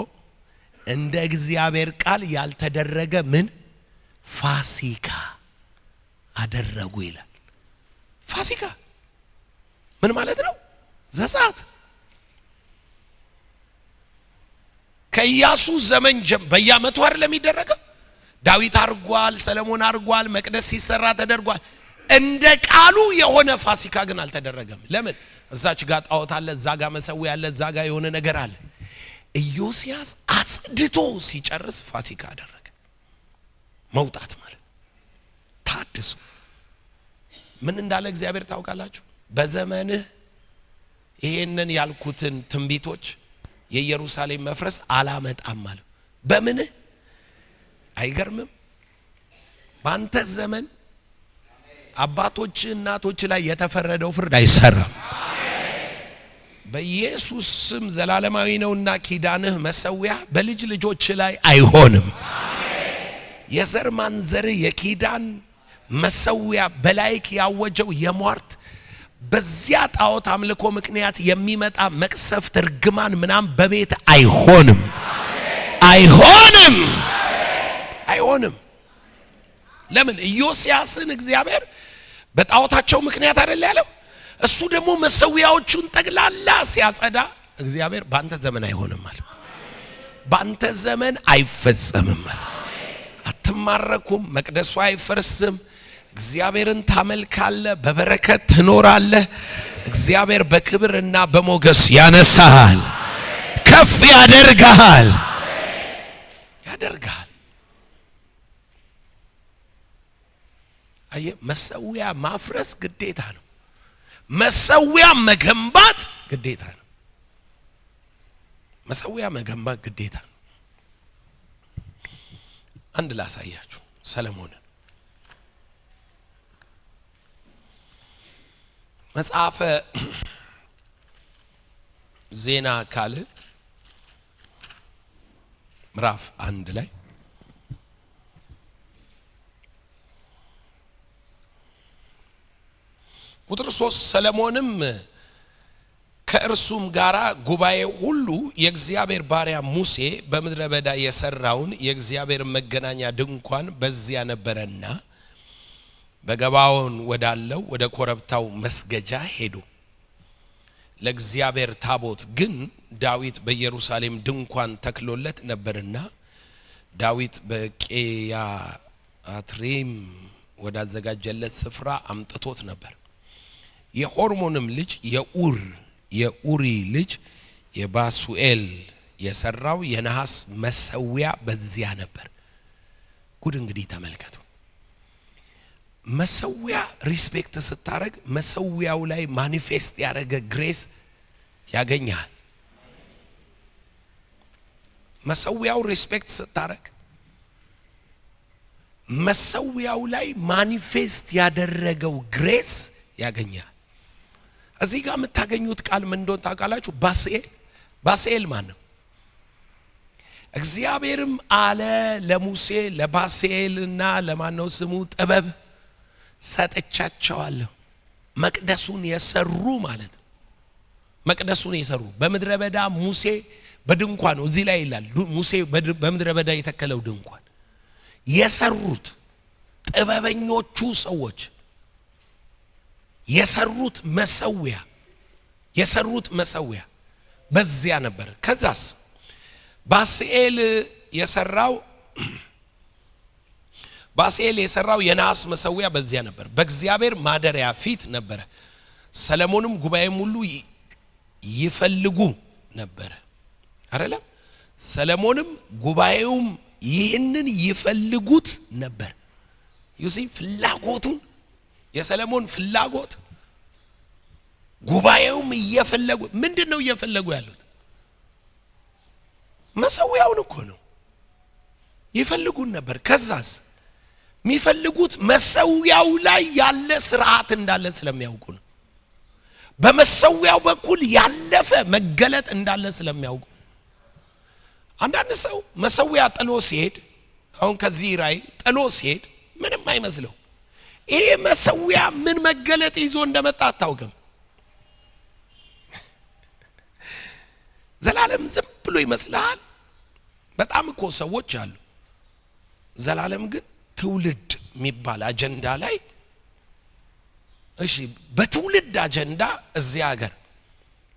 እንደ እግዚአብሔር ቃል ያልተደረገ ምን ፋሲካ አደረጉ ይላል። ፋሲካ ምን ማለት ነው? ዘጸአት ከኢያሱ ዘመን በየዓመቱ አይደለም የሚደረገው። ዳዊት አርጓል፣ ሰለሞን አርጓል፣ መቅደስ ሲሰራ ተደርጓል። እንደ ቃሉ የሆነ ፋሲካ ግን አልተደረገም። ለምን? እዛች ጋር ጣዖት አለ፣ እዛ ጋር መሰዊያ አለ፣ እዛ ጋር የሆነ ነገር አለ። ኢዮስያስ አጽድቶ ሲጨርስ ፋሲካ አደረገ። መውጣት ማለት ታድሱ። ምን እንዳለ እግዚአብሔር ታውቃላችሁ? በዘመንህ ይሄንን ያልኩትን ትንቢቶች የኢየሩሳሌም መፍረስ አላመጣም ማለት በምንህ አይገርምም? በአንተ ዘመን አባቶች እናቶች ላይ የተፈረደው ፍርድ አይሰራም። በኢየሱስ ስም ዘላለማዊ ነውና ኪዳንህ መሰዊያ በልጅ ልጆች ላይ አይሆንም። የዘር ማንዘር የኪዳን መሰዊያ በላይክ ያወጀው የሟርት በዚያ ጣዖት አምልኮ ምክንያት የሚመጣ መቅሰፍት እርግማን ምናም በቤት አይሆንም፣ አይሆንም፣ አይሆንም። ለምን? ኢዮስያስን እግዚአብሔር በጣዖታቸው ምክንያት አይደል ያለው? እሱ ደግሞ መሰዊያዎቹን ጠቅላላ ሲያጸዳ እግዚአብሔር ባንተ ዘመን አይሆንም አለ። ባንተ ዘመን አይፈጸምም አለ። አትማረኩም፣ መቅደሱ አይፈርስም፣ እግዚአብሔርን ታመልካለህ፣ በበረከት ትኖራለህ። እግዚአብሔር በክብርና በሞገስ ያነሳሃል፣ ከፍ ያደርጋል፣ ያደርጋል። አየህ፣ መሰዊያ ማፍረስ ግዴታ ነው። መሰዊያ መገንባት ግዴታ ነው። መሰዊያ መገንባት ግዴታ ነው። አንድ ላሳያችሁ ሰለሞንን መጽሐፈ ዜና ካልዕ ምዕራፍ 1 ላይ ቁጥር 3 ሰለሞንም ከእርሱም ጋራ ጉባኤ ሁሉ የእግዚአብሔር ባሪያ ሙሴ በምድረ በዳ የሰራውን የእግዚአብሔር መገናኛ ድንኳን በዚያ ነበረና በገባዖን ወዳለው ወደ ኮረብታው መስገጃ ሄዱ። ለእግዚአብሔር ታቦት ግን ዳዊት በኢየሩሳሌም ድንኳን ተክሎለት ነበርና ዳዊት በቂርያትይዓሪም ወዳዘጋጀለት ስፍራ አምጥቶት ነበር። የሆርሞንም ልጅ የኡሪ ልጅ የባሱኤል የሰራው የነሐስ መሰዊያ በዚያ ነበር። ጉድ! እንግዲህ ተመልከቱ። መሰዊያ ሪስፔክት ስታረግ መሰዊያው ላይ ማኒፌስት ያደረገ ግሬስ ያገኛል። መሰዊያው ሪስፔክት ስታረግ መሰዊያው ላይ ማኒፌስት ያደረገው ግሬስ ያገኛል። እዚህ ጋር የምታገኙት ቃል ምን እንደሆነ ታውቃላችሁ? ባስኤል ማን ነው? እግዚአብሔርም አለ ለሙሴ ለባስኤልና ለማን ነው ስሙ ጥበብ ሰጥቻቸዋለሁ። መቅደሱን የሰሩ ማለት ነው። መቅደሱን የሰሩ በምድረ በዳ ሙሴ በድንኳን ነው እዚህ ላይ ይላል። ሙሴ በምድረ በዳ የተከለው ድንኳን የሰሩት ጥበበኞቹ ሰዎች የሰሩት መሰዊያ በዚያ ነበር። ከዛስ ባስኤል የሰራው የነሐስ መሰዊያ በዚያ ነበር፣ በእግዚአብሔር ማደሪያ ፊት ነበረ። ሰለሞንም ጉባኤም ሁሉ ይፈልጉ ነበር አይደለም? ሰለሞንም ጉባኤውም ይህንን ይፈልጉት ነበር። ዩሲ ፍላጎቱን የሰለሞን ፍላጎት ጉባኤውም እየፈለጉ ምንድነው እየፈለጉ ያሉት? መሰዊያውን እኮ ነው ይፈልጉን ነበር። ከዛስ የሚፈልጉት መሰዊያው ላይ ያለ ስርዓት እንዳለ ስለሚያውቁ ነው። በመሰዊያው በኩል ያለፈ መገለጥ እንዳለ ስለሚያውቁ። አንዳንድ ሰው መሰዊያ ጥሎ ሲሄድ፣ አሁን ከዚህ ራይ ጥሎ ሲሄድ ምንም አይመስለው። ይሄ መሰዊያ ምን መገለጥ ይዞ እንደመጣ አታውቅም። ዘላለም ዝም ብሎ ይመስልሃል። በጣም እኮ ሰዎች አሉ። ዘላለም ግን ትውልድ የሚባል አጀንዳ ላይ እሺ፣ በትውልድ አጀንዳ እዚህ ሀገር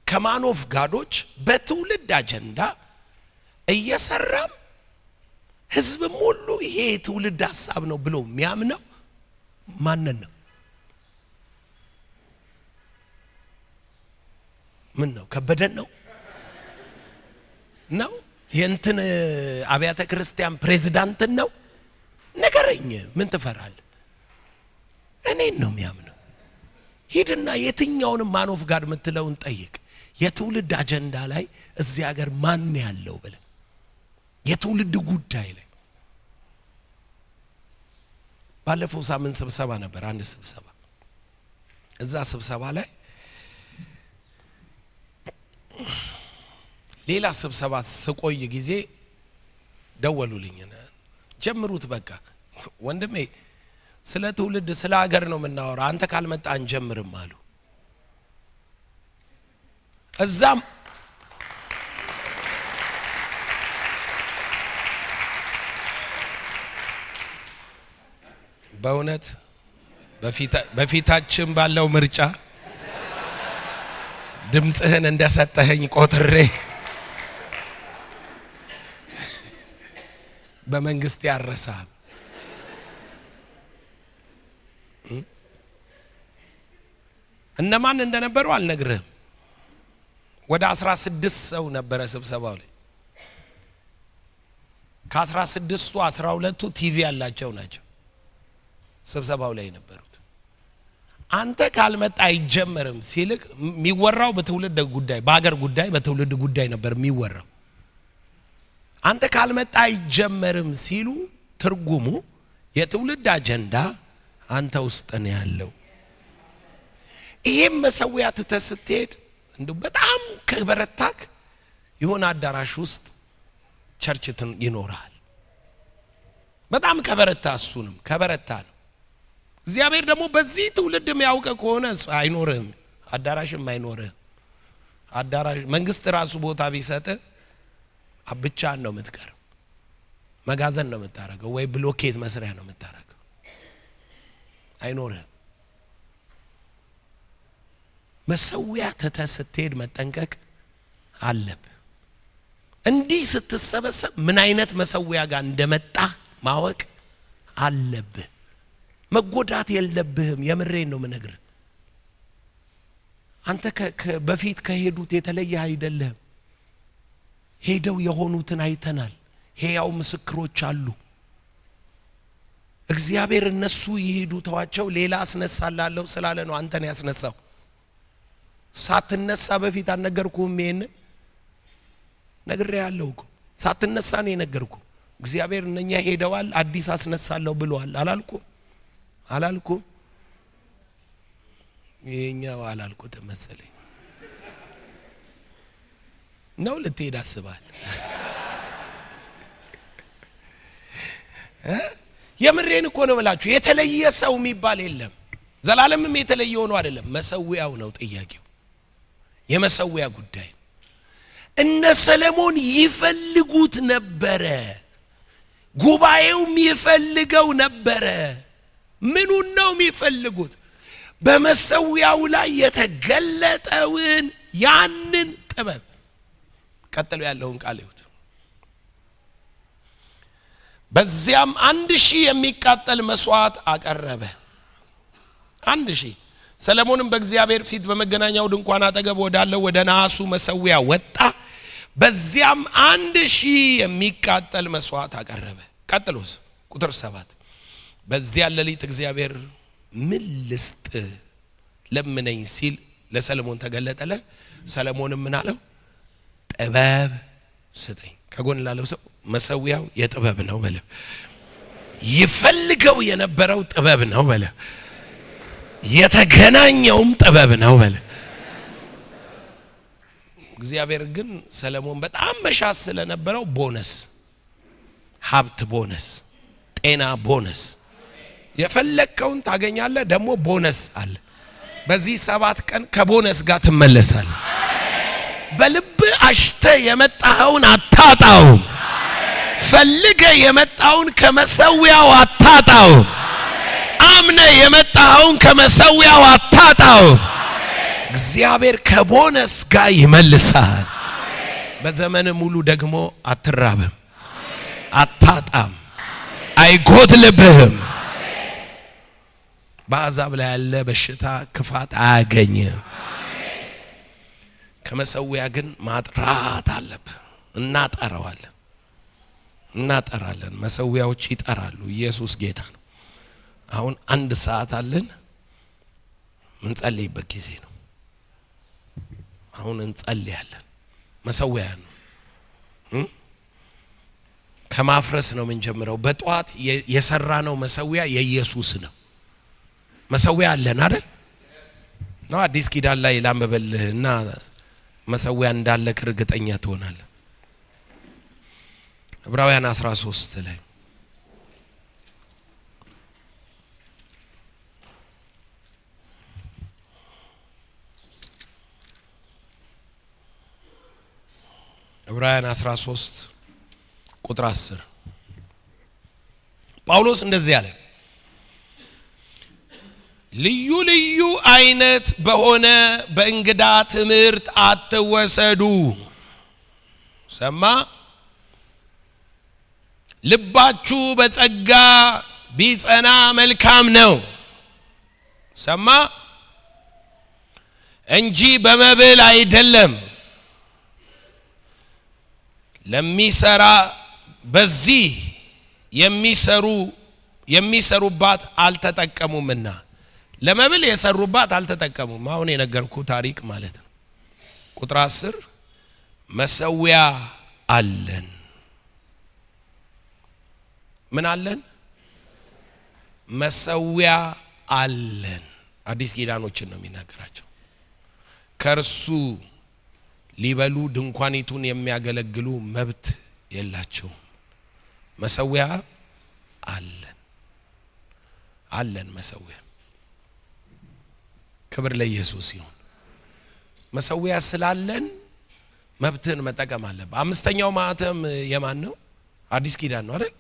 ከማኖፍ ጋዶች በትውልድ አጀንዳ እየሰራም ህዝብም ሁሉ ይሄ ትውልድ ሐሳብ ነው ብሎ የሚያምነው ማንን ነው? ምን ነው? ከበደን ነው ነው የእንትን አብያተ ክርስቲያን ፕሬዝዳንትን ነው? ነገረኝ። ምን ትፈራለህ? እኔን ነው የሚያምነው። ሂድና የትኛውንም ማኖፍ ጋር የምትለውን ጠይቅ። የትውልድ አጀንዳ ላይ እዚህ ሀገር ማን ያለው ብለህ የትውልድ ጉዳይ ላይ ባለፈው ሳምንት ስብሰባ ነበር። አንድ ስብሰባ፣ እዛ ስብሰባ ላይ ሌላ ስብሰባ ስቆይ ጊዜ ደወሉልኝ። ጀምሩት በቃ ወንድሜ፣ ስለ ትውልድ ስለ ሀገር ነው የምናወራ፣ አንተ ካልመጣ አንጀምርም አሉ። እዛም በእውነት በፊታችን ባለው ምርጫ ድምጽህን እንደሰጠኸኝ ቆጥሬ በመንግስት ያረሳ እነማን እንደነበሩ አልነግርህም። ወደ 16 ሰው ነበረ ስብሰባው ላይ። ከ16ቱ 12ቱ ቲቪ ያላቸው ናቸው ስብሰባው ላይ የነበሩት። አንተ ካልመጣ አይጀመርም ሲልክ የሚወራው በትውልድ ጉዳይ፣ በአገር ጉዳይ፣ በትውልድ ጉዳይ ነበር የሚወራው። አንተ ካልመጣ አይጀመርም ሲሉ ትርጉሙ የትውልድ አጀንዳ አንተ ውስጥ ነው ያለው። ይሄም መሰዊያ ትተህ ስትሄድ እንደው በጣም ከበረታክ የሆነ አዳራሽ ውስጥ ቸርች ይኖራል። በጣም ከበረታ፣ እሱንም ከበረታ ነው። እግዚአብሔር ደግሞ በዚህ ትውልድም ያውቀ ከሆነ አይኖርህም፣ አዳራሽም አይኖርህም። አዳራሽ መንግስት ራሱ ቦታ ቢሰጥ ብቻህን ነው የምትቀረው። መጋዘን ነው የምታረገው ወይ ብሎኬት መስሪያ ነው የምታረገው። አይኖርህም። መሰዊያ ትተህ ስትሄድ መጠንቀቅ አለብህ። እንዲህ ስትሰበሰብ ምን አይነት መሰዊያ ጋር እንደመጣ ማወቅ አለብህ። መጎዳት የለብህም። የምሬን ነው የምነግርህ። አንተ በፊት ከሄዱት የተለየ አይደለህም። ሄደው የሆኑትን አይተናል። ሕያው ምስክሮች አሉ። እግዚአብሔር እነሱ ይሄዱ ተዋቸው፣ ሌላ አስነሳላለሁ ስላለ ነው አንተን ያስነሳው። ሳትነሳ በፊት አልነገርኩህም? ይሄን ነግሬሃለሁ እኮ። ሳትነሳ ነው የነገርኩህ። እግዚአብሔር እነኛ ሄደዋል አዲስ አስነሳለሁ ብለዋል አላልኩም? ይሄኛው አላልኩት መሰለኝ ነው። ልትሄድ አስባል? የምሬን እኮ ነው ብላችሁ። የተለየ ሰው የሚባል የለም። ዘላለምም የተለየ ሆኖ አይደለም። መሰዊያው ነው ጥያቄው። የመሰዊያ ጉዳይ እነ ሰለሞን ይፈልጉት ነበረ። ጉባኤውም ይፈልገው ነበረ። ምኑን ነው የሚፈልጉት? በመሰዊያው ላይ የተገለጠውን ያንን ጥበብ። ቀጥሎ ያለውን ቃል ይሁት። በዚያም 1000 የሚቃጠል መስዋዕት አቀረበ። 1000 ሰለሞንም በእግዚአብሔር ፊት በመገናኛው ድንኳን አጠገብ ወዳለው ወደ ናሱ መሰዊያ ወጣ። በዚያም 1000 የሚቃጠል መስዋዕት አቀረበ። ቀጥሎስ ቁጥር 7 በዚያ ሌሊት እግዚአብሔር ምን ልስጥ ለምነኝ ሲል ለሰለሞን ተገለጠለት። ሰለሞንም ምን አለው? ጥበብ ስጠኝ። ከጎን ላለው ሰው መሰዊያው የጥበብ ነው በለ። ይፈልገው የነበረው ጥበብ ነው በለ። የተገናኘውም ጥበብ ነው በለ። እግዚአብሔር ግን ሰለሞን በጣም መሻት ስለነበረው ቦነስ፣ ሀብት ቦነስ፣ ጤና ቦነስ፣ የፈለከውን ታገኛለህ። ደግሞ ቦነስ አለ። በዚህ 7 ቀን ከቦነስ ጋር ትመለሳለህ። በልብ አሽተ የመጣኸውን አታጣው። ፈልገ የመጣውን ከመሰዊያው አታጣው። አምነ የመጣኸውን ከመሰዊያው አታጣው። እግዚአብሔር ከቦነስ ጋር ይመልሳል። በዘመን ሙሉ ደግሞ አትራብም፣ አታጣም፣ አይጎድልብህም። በአሕዛብ ላይ ያለ በሽታ ክፋት አያገኝም። ከመሰዊያ ግን ማጥራት አለብህ። እናጠራለን። መሰዊያዎች ይጠራሉ። ኢየሱስ ጌታ ነው። አሁን 1 ሰዓት አለን። እንጸልይበት ጊዜ ነው። አሁን እንጸልያለን። መሰዊያ ነው። ከማፍረስ ነው የምንጀምረው። በጧት የሰራነው መሰዊያ የኢየሱስ ነው። መሰዊያ አለን አይደል? ነው አዲስ ኪዳን ላይ ላምበልህና መሰዊያ እንዳለ እርግጠኛ ትሆናለህ። ዕብራውያን 13 ላይ ዕብራውያን 13 ቁጥር 10 ጳውሎስ እንደዚህ ያለ ልዩ ልዩ አይነት በሆነ በእንግዳ ትምህርት አትወሰዱ። ሰማ ልባችሁ በጸጋ ቢጸና መልካም ነው። ሰማ እንጂ በመብል አይደለም። ለሚሰራ በዚህ የሚሰሩባት አልተጠቀሙምና ለመብል የሰሩባት አልተጠቀሙም። አሁን የነገርኩ ታሪክ ማለት ነው። ቁጥር 10 መሰዊያ አለን። ምን አለን? መሰዊያ አለን። አዲስ ኪዳኖችን ነው የሚናገራቸው። ከእርሱ ሊበሉ ድንኳኒቱን የሚያገለግሉ መብት የላቸውም። መሰዊያ አለን መሰዊያ። ክብር ለኢየሱስ ይሁን። መሰዊያ ስላለን መብትን መጠቀም አለብህ። 5ኛው ማህተም የማን ነው? አዲስ ኪዳን ነው አይደል?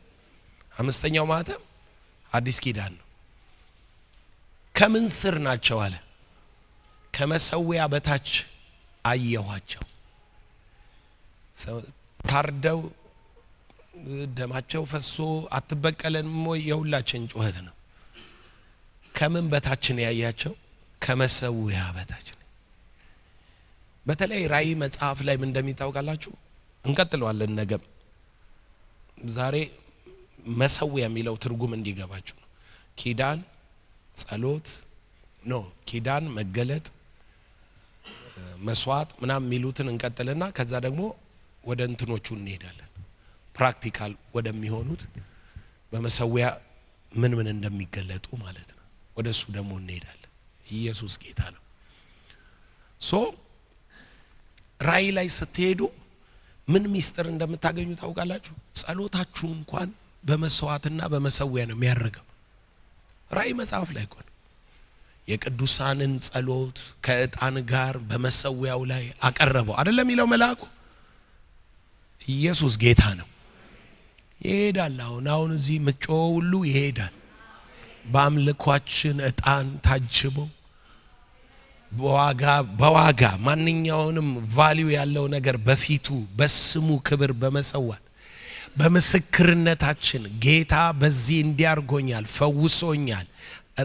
5ኛው ማህተም አዲስ ኪዳን ነው። ከምን ስር ናቸው አለ? ከመሰዊያ በታች አየኋቸው። ታርደው ደማቸው ፈሶ አትበቀለንም ወይ? የሁላችን ጩኸት ነው። ከምን በታች ነው ያያቸው? ከመሰዊያ በታች። በተለይ ራእይ መጽሐፍ ላይ ምን እንደሚታወቃላችሁ እንቀጥለዋለን ነገ። ዛሬ መሰዊያ የሚለው ትርጉም እንዲገባችሁ ነው። ኪዳን፣ ጸሎት ነው። ኪዳን፣ መገለጥ፣ መስዋዕት ምናምን የሚሉትን እንቀጥልና ከዛ ደግሞ ወደ እንትኖቹ እንሄዳለን። ፕራክቲካል ወደሚሆኑት በመሰዊያ ምን እንደሚገለጡ ማለት ነው። ወደሱ ደግሞ እንሄዳለን። ኢየሱስ ጌታ ነው። ራእይ ላይ ስትሄዱ ምን ሚስጥር እንደምታገኙ ታውቃላችሁ? ጸሎታችሁ እንኳን በመስዋዕትና በመሰዊያ ነው የሚያደርገው። ራእይ መጽሐፍ ላይ እኮ ነው የቅዱሳንን ጸሎት ከዕጣን ጋር በመሰዊያው ላይ አቀረበው አይደለም የሚለው መልአኩ። ኢየሱስ ጌታ ነው። ይሄዳል። አሁን እዚህ ምጮ ሁሉ ይሄዳል። በአምልኳችን ዕጣን ታጅቦ በዋጋ ማንኛውንም ቫልዩ ያለው ነገር በፊቱ በስሙ ክብር በመሰዋት በምስክርነታችን ጌታ በዚህ እንዲያርጎኛል፣ ፈውሶኛል፣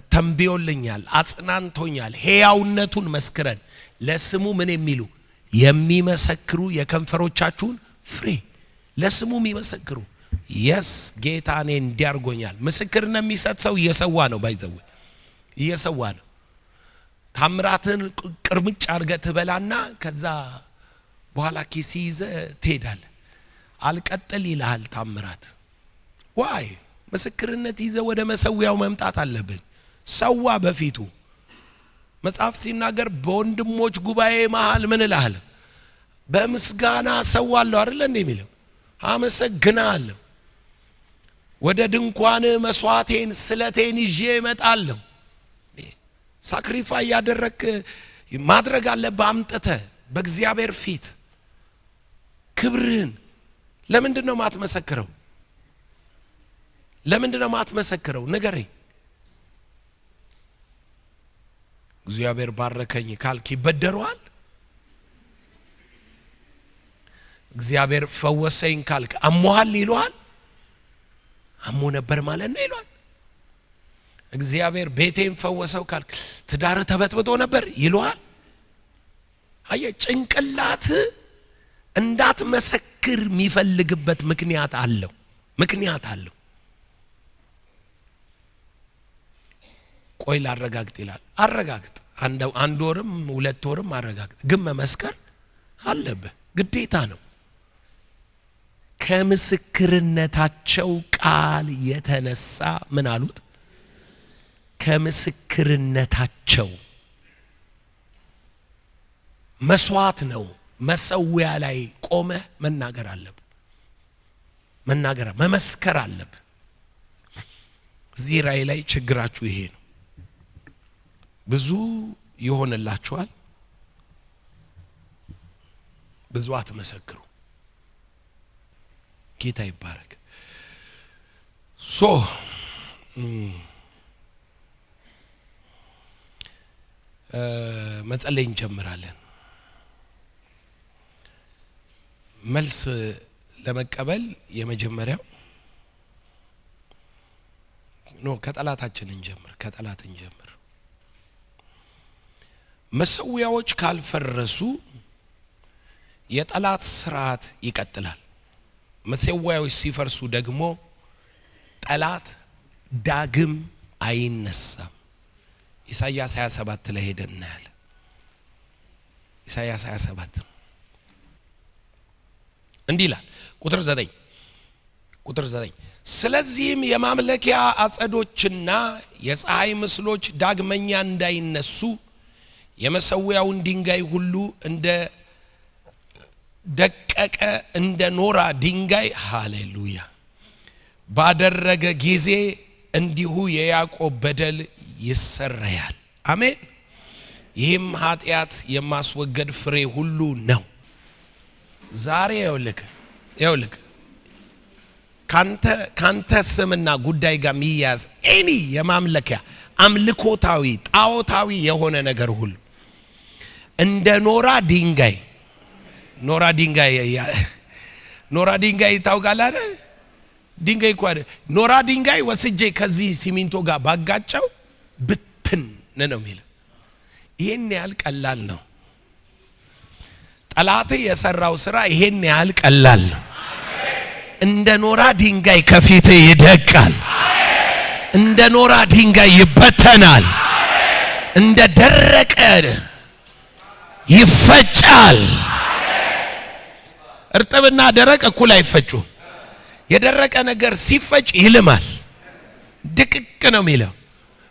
ተንብዮልኛል፣ አጽናንቶኛል፣ ሕያውነቱን መስክረን ለስሙ ምን የሚሉ የሚመሰክሩ የከንፈሮቻችሁን ፍሬ ለስሙ የሚመሰክሩ የስ ጌታ እኔ እንዲያርጎኛል። ምስክርነት የሚሰጥ ሰው እየሰዋ ነው። ባይዘው እየሰዋ ነው። ታምራትን ቅርምጭ አድርገህ ትበላና ከዛ በኋላ ኪስ ይዘህ ትሄዳለህ። አልቀጥል ይልሃል ታምራት። ዋይ ምስክርነት ይዘ ወደ መሰዊያው መምጣት አለብን። ሰዋ በፊቱ መጽሐፍ ሲናገር በወንድሞች ጉባኤ መሃል ምን እልሃለሁ በምስጋና ሰዋለሁ አይደል እንዴ የሚለው አመሰግናለሁ። ወደ ድንኳን መስዋዕቴን ስለቴን ይዤ እመጣለሁ። ሳክሪፋይ ያደረክ ማድረግ አለብህ አምጥተህ በእግዚአብሔር ፊት ክብርህን። ለምንድን ነው ማትመሰክረው? ለምንድን ነው ማትመሰክረው? ንገረኝ። እግዚአብሔር ባረከኝ ካልክ ይበደረዋል። እግዚአብሔር ፈወሰኝ ካልክ አሞሃል ይሏል። አሞ ነበር ማለት ነው ይሏል። እግዚአብሔር ቤቴን ፈወሰው ካልክ ትዳር ተበጥብጦ ነበር ይሏል። አየ ጭንቅላት እንዳትመሰክር የሚፈልግበት ምክንያት አለው። ቆይ ላረጋግጥ ይላል። አረጋግጥ። አንድ ወርም 2 ወርም አረጋግጥ። ግን መመስከር አለብህ፣ ግዴታ ነው። ከምስክርነታቸው ቃል የተነሳ ምን አሉት? ከምስክርነታቸው መስዋዕት ነው። መሰዊያ ላይ ቆመህ መናገር አለብህ። መመስከር አለብህ። እዚህ ራእይ ላይ ችግራችሁ ይሄ ነው። ብዙ ይሆንላችኋል፣ ብዙ አትመሰክሩ። ጌታ ይባረክ። መጸለይ እንጀምራለን። መልስ ለመቀበል የመጀመሪያው ከጠላታችን እንጀምር። መሰዊያዎች ካልፈረሱ የጠላት ስርዓት ይቀጥላል። መሰዊያዎች ሲፈርሱ ደግሞ ጠላት ዳግም አይነሳም። ኢሳይያስ 27 ላይ ሄደን እናያለን። ኢሳይያስ 27 እንዲህ ይላል ቁጥር 9 ስለዚህም የማምለኪያ አጸዶችና የፀሐይ ምስሎች ዳግመኛ እንዳይነሱ የመሰዊያውን ድንጋይ ሁሉ እንደ ደቀቀ እንደ ኖራ ድንጋይ ሃሌሉያ ባደረገ ጊዜ እንዲሁ የያዕቆብ በደል ይሰረያል። አሜን። ይህም ኃጢአት የማስወገድ ፍሬ ሁሉ ነው። ዛሬ ይኸውልህ ካንተ ስምና ጉዳይ ጋር የሚያዝ ኤኒ የማምለኪያ አምልኮታዊ ጣዖታዊ የሆነ ነገር ሁሉ እንደ ኖራ ድንጋይ ታውቃለህ አይደል? ድንጋይ እኮ አይደል ኖራ ድንጋይ ወስጄ ከዚህ ሲሚንቶ ጋር ባጋጨው ብትን ነው የሚለው። ይሄን ያህል ቀላል ነው። ጠላት የሰራው ስራ ይሄን ያህል ቀላል ነው። እንደ ኖራ ድንጋይ ከፊት ይደቃል። እንደ ኖራ ድንጋይ ይበተናል። እንደ ደረቀ ይፈጫል። እርጥብና ደረቅ እኩል አይፈጩም። የደረቀ ነገር ሲፈጭ ይልማል፣ ድቅቅ ነው የሚለው።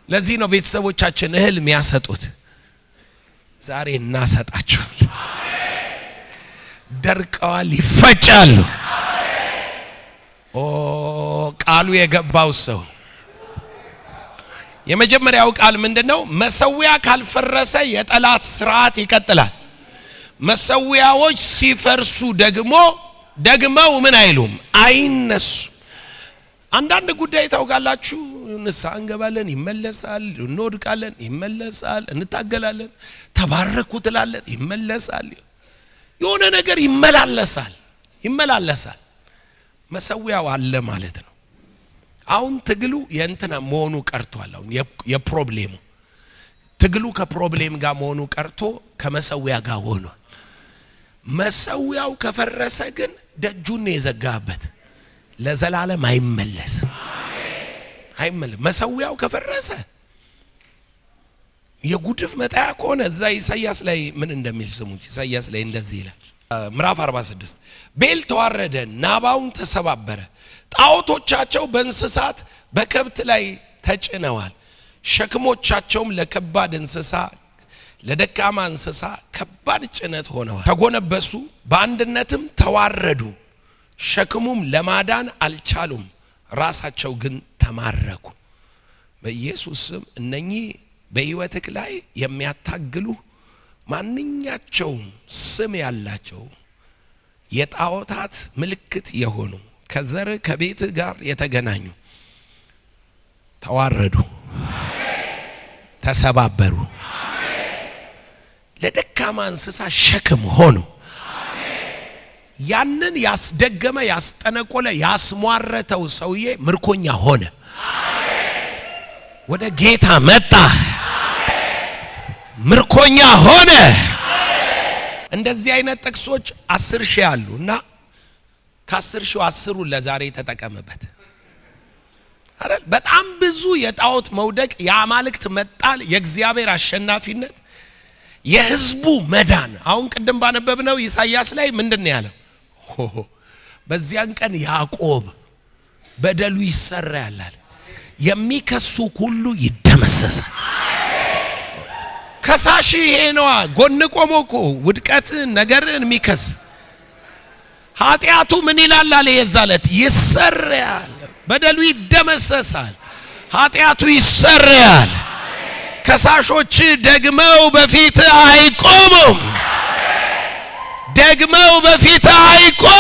ለዚህ ነው ቤተሰቦቻችን እህል የሚያሰጡት። ዛሬ እናሰጣቸው። ደርቀዋል፣ ይፈጫሉ። ቃሉ የገባው ሰው የመጀመሪያው ቃል ምንድነው? መሰዊያ ካልፈረሰ የጠላት ስርዓት ይቀጥላል። መሰዊያዎች ሲፈርሱ ደግመው ምን አይሉም? አይነሱ። አንዳንድ ጉዳይ ታውቃላችሁ፣ ንስሐ እንገባለን፣ ይመለሳል። እንወድቃለን፣ ይመለሳል። እንታገላለን፣ ተባረኩ ትላለት፣ ይመለሳል። የሆነ ነገር ይመላለሳል። መሰዊያው አለ ማለት ነው። አሁን ትግሉ የእንትና መሆኑ ቀርቷል። አሁን የፕሮብሌሙ ትግሉ ከፕሮብሌም ጋር መሆኑ ቀርቶ ከመሰዊያ ጋር ሆኗል። መሰዊያው ከፈረሰ ግን ደጁን የዘጋበት ለዘላለም አይመለስም። መሰዊያው ከፈረሰ የጉድፍ መጣያ ከሆነ እዛ ኢሳይያስ ላይ ምን እንደሚል ስሙት። ኢሳይያስ ላይ እንደዚህ ይላል ምዕራፍ 46 ቤል ተዋረደ፣ ናባውን ተሰባበረ። ጣዖቶቻቸው በእንስሳት በከብት ላይ ተጭነዋል። ሸክሞቻቸውም ለከባድ እንስሳ ለደካማ እንስሳ ከባድ ጭነት ሆነዋል። ተጎነበሱ፣ በአንድነትም ተዋረዱ። ሸክሙም ለማዳን አልቻሉም፣ ራሳቸው ግን ተማረኩ። በኢየሱስ ስም እነኚህ በሕይወትክ ላይ የሚያታግሉ ማንኛቸውም ስም ያላቸው የጣዖታት ምልክት የሆኑ ከዘር ከቤት ጋር የተገናኙ ተዋረዱ፣ ተሰባበሩ፣ ለደካማ እንስሳ ሸክም ሆኑ። ያንን ያስደገመ ያስጠነቆለ ያስሟረተው ሰውዬ ምርኮኛ ሆነ፣ ወደ ጌታ መጣ፣ ምርኮኛ ሆነ። እንደዚህ አይነት ጥቅሶች 10,000 አሉና ከ10,000 10ን ለዛሬ ተጠቀምበት። አይደል? በጣም ብዙ የጣዖት መውደቅ፣ የአማልክት መጣል፣ የእግዚአብሔር አሸናፊነት፣ የህዝቡ መዳን። አሁን ቅድም ባነበብነው ኢሳይያስ ላይ ምንድነው ያለው? በዚያን ቀን ያዕቆብ በደሉ ይሰረያል፣ የሚከሱ ሁሉ ይደመሰሳል። ከሳሽ ይሄ ነው። ጎን ቆሞ እኮ ውድቀትን ነገርን የሚከስ ኃጢአቱ ምን ይላል አለ የዛለት ይሰረያል፣ በደሉ ይደመሰሳል፣ ኃጢአቱ ይሰረያል። ከሳሾች ደግመው በፊት አይቆሙም፣ ደግመው በፊት አይቆሙም።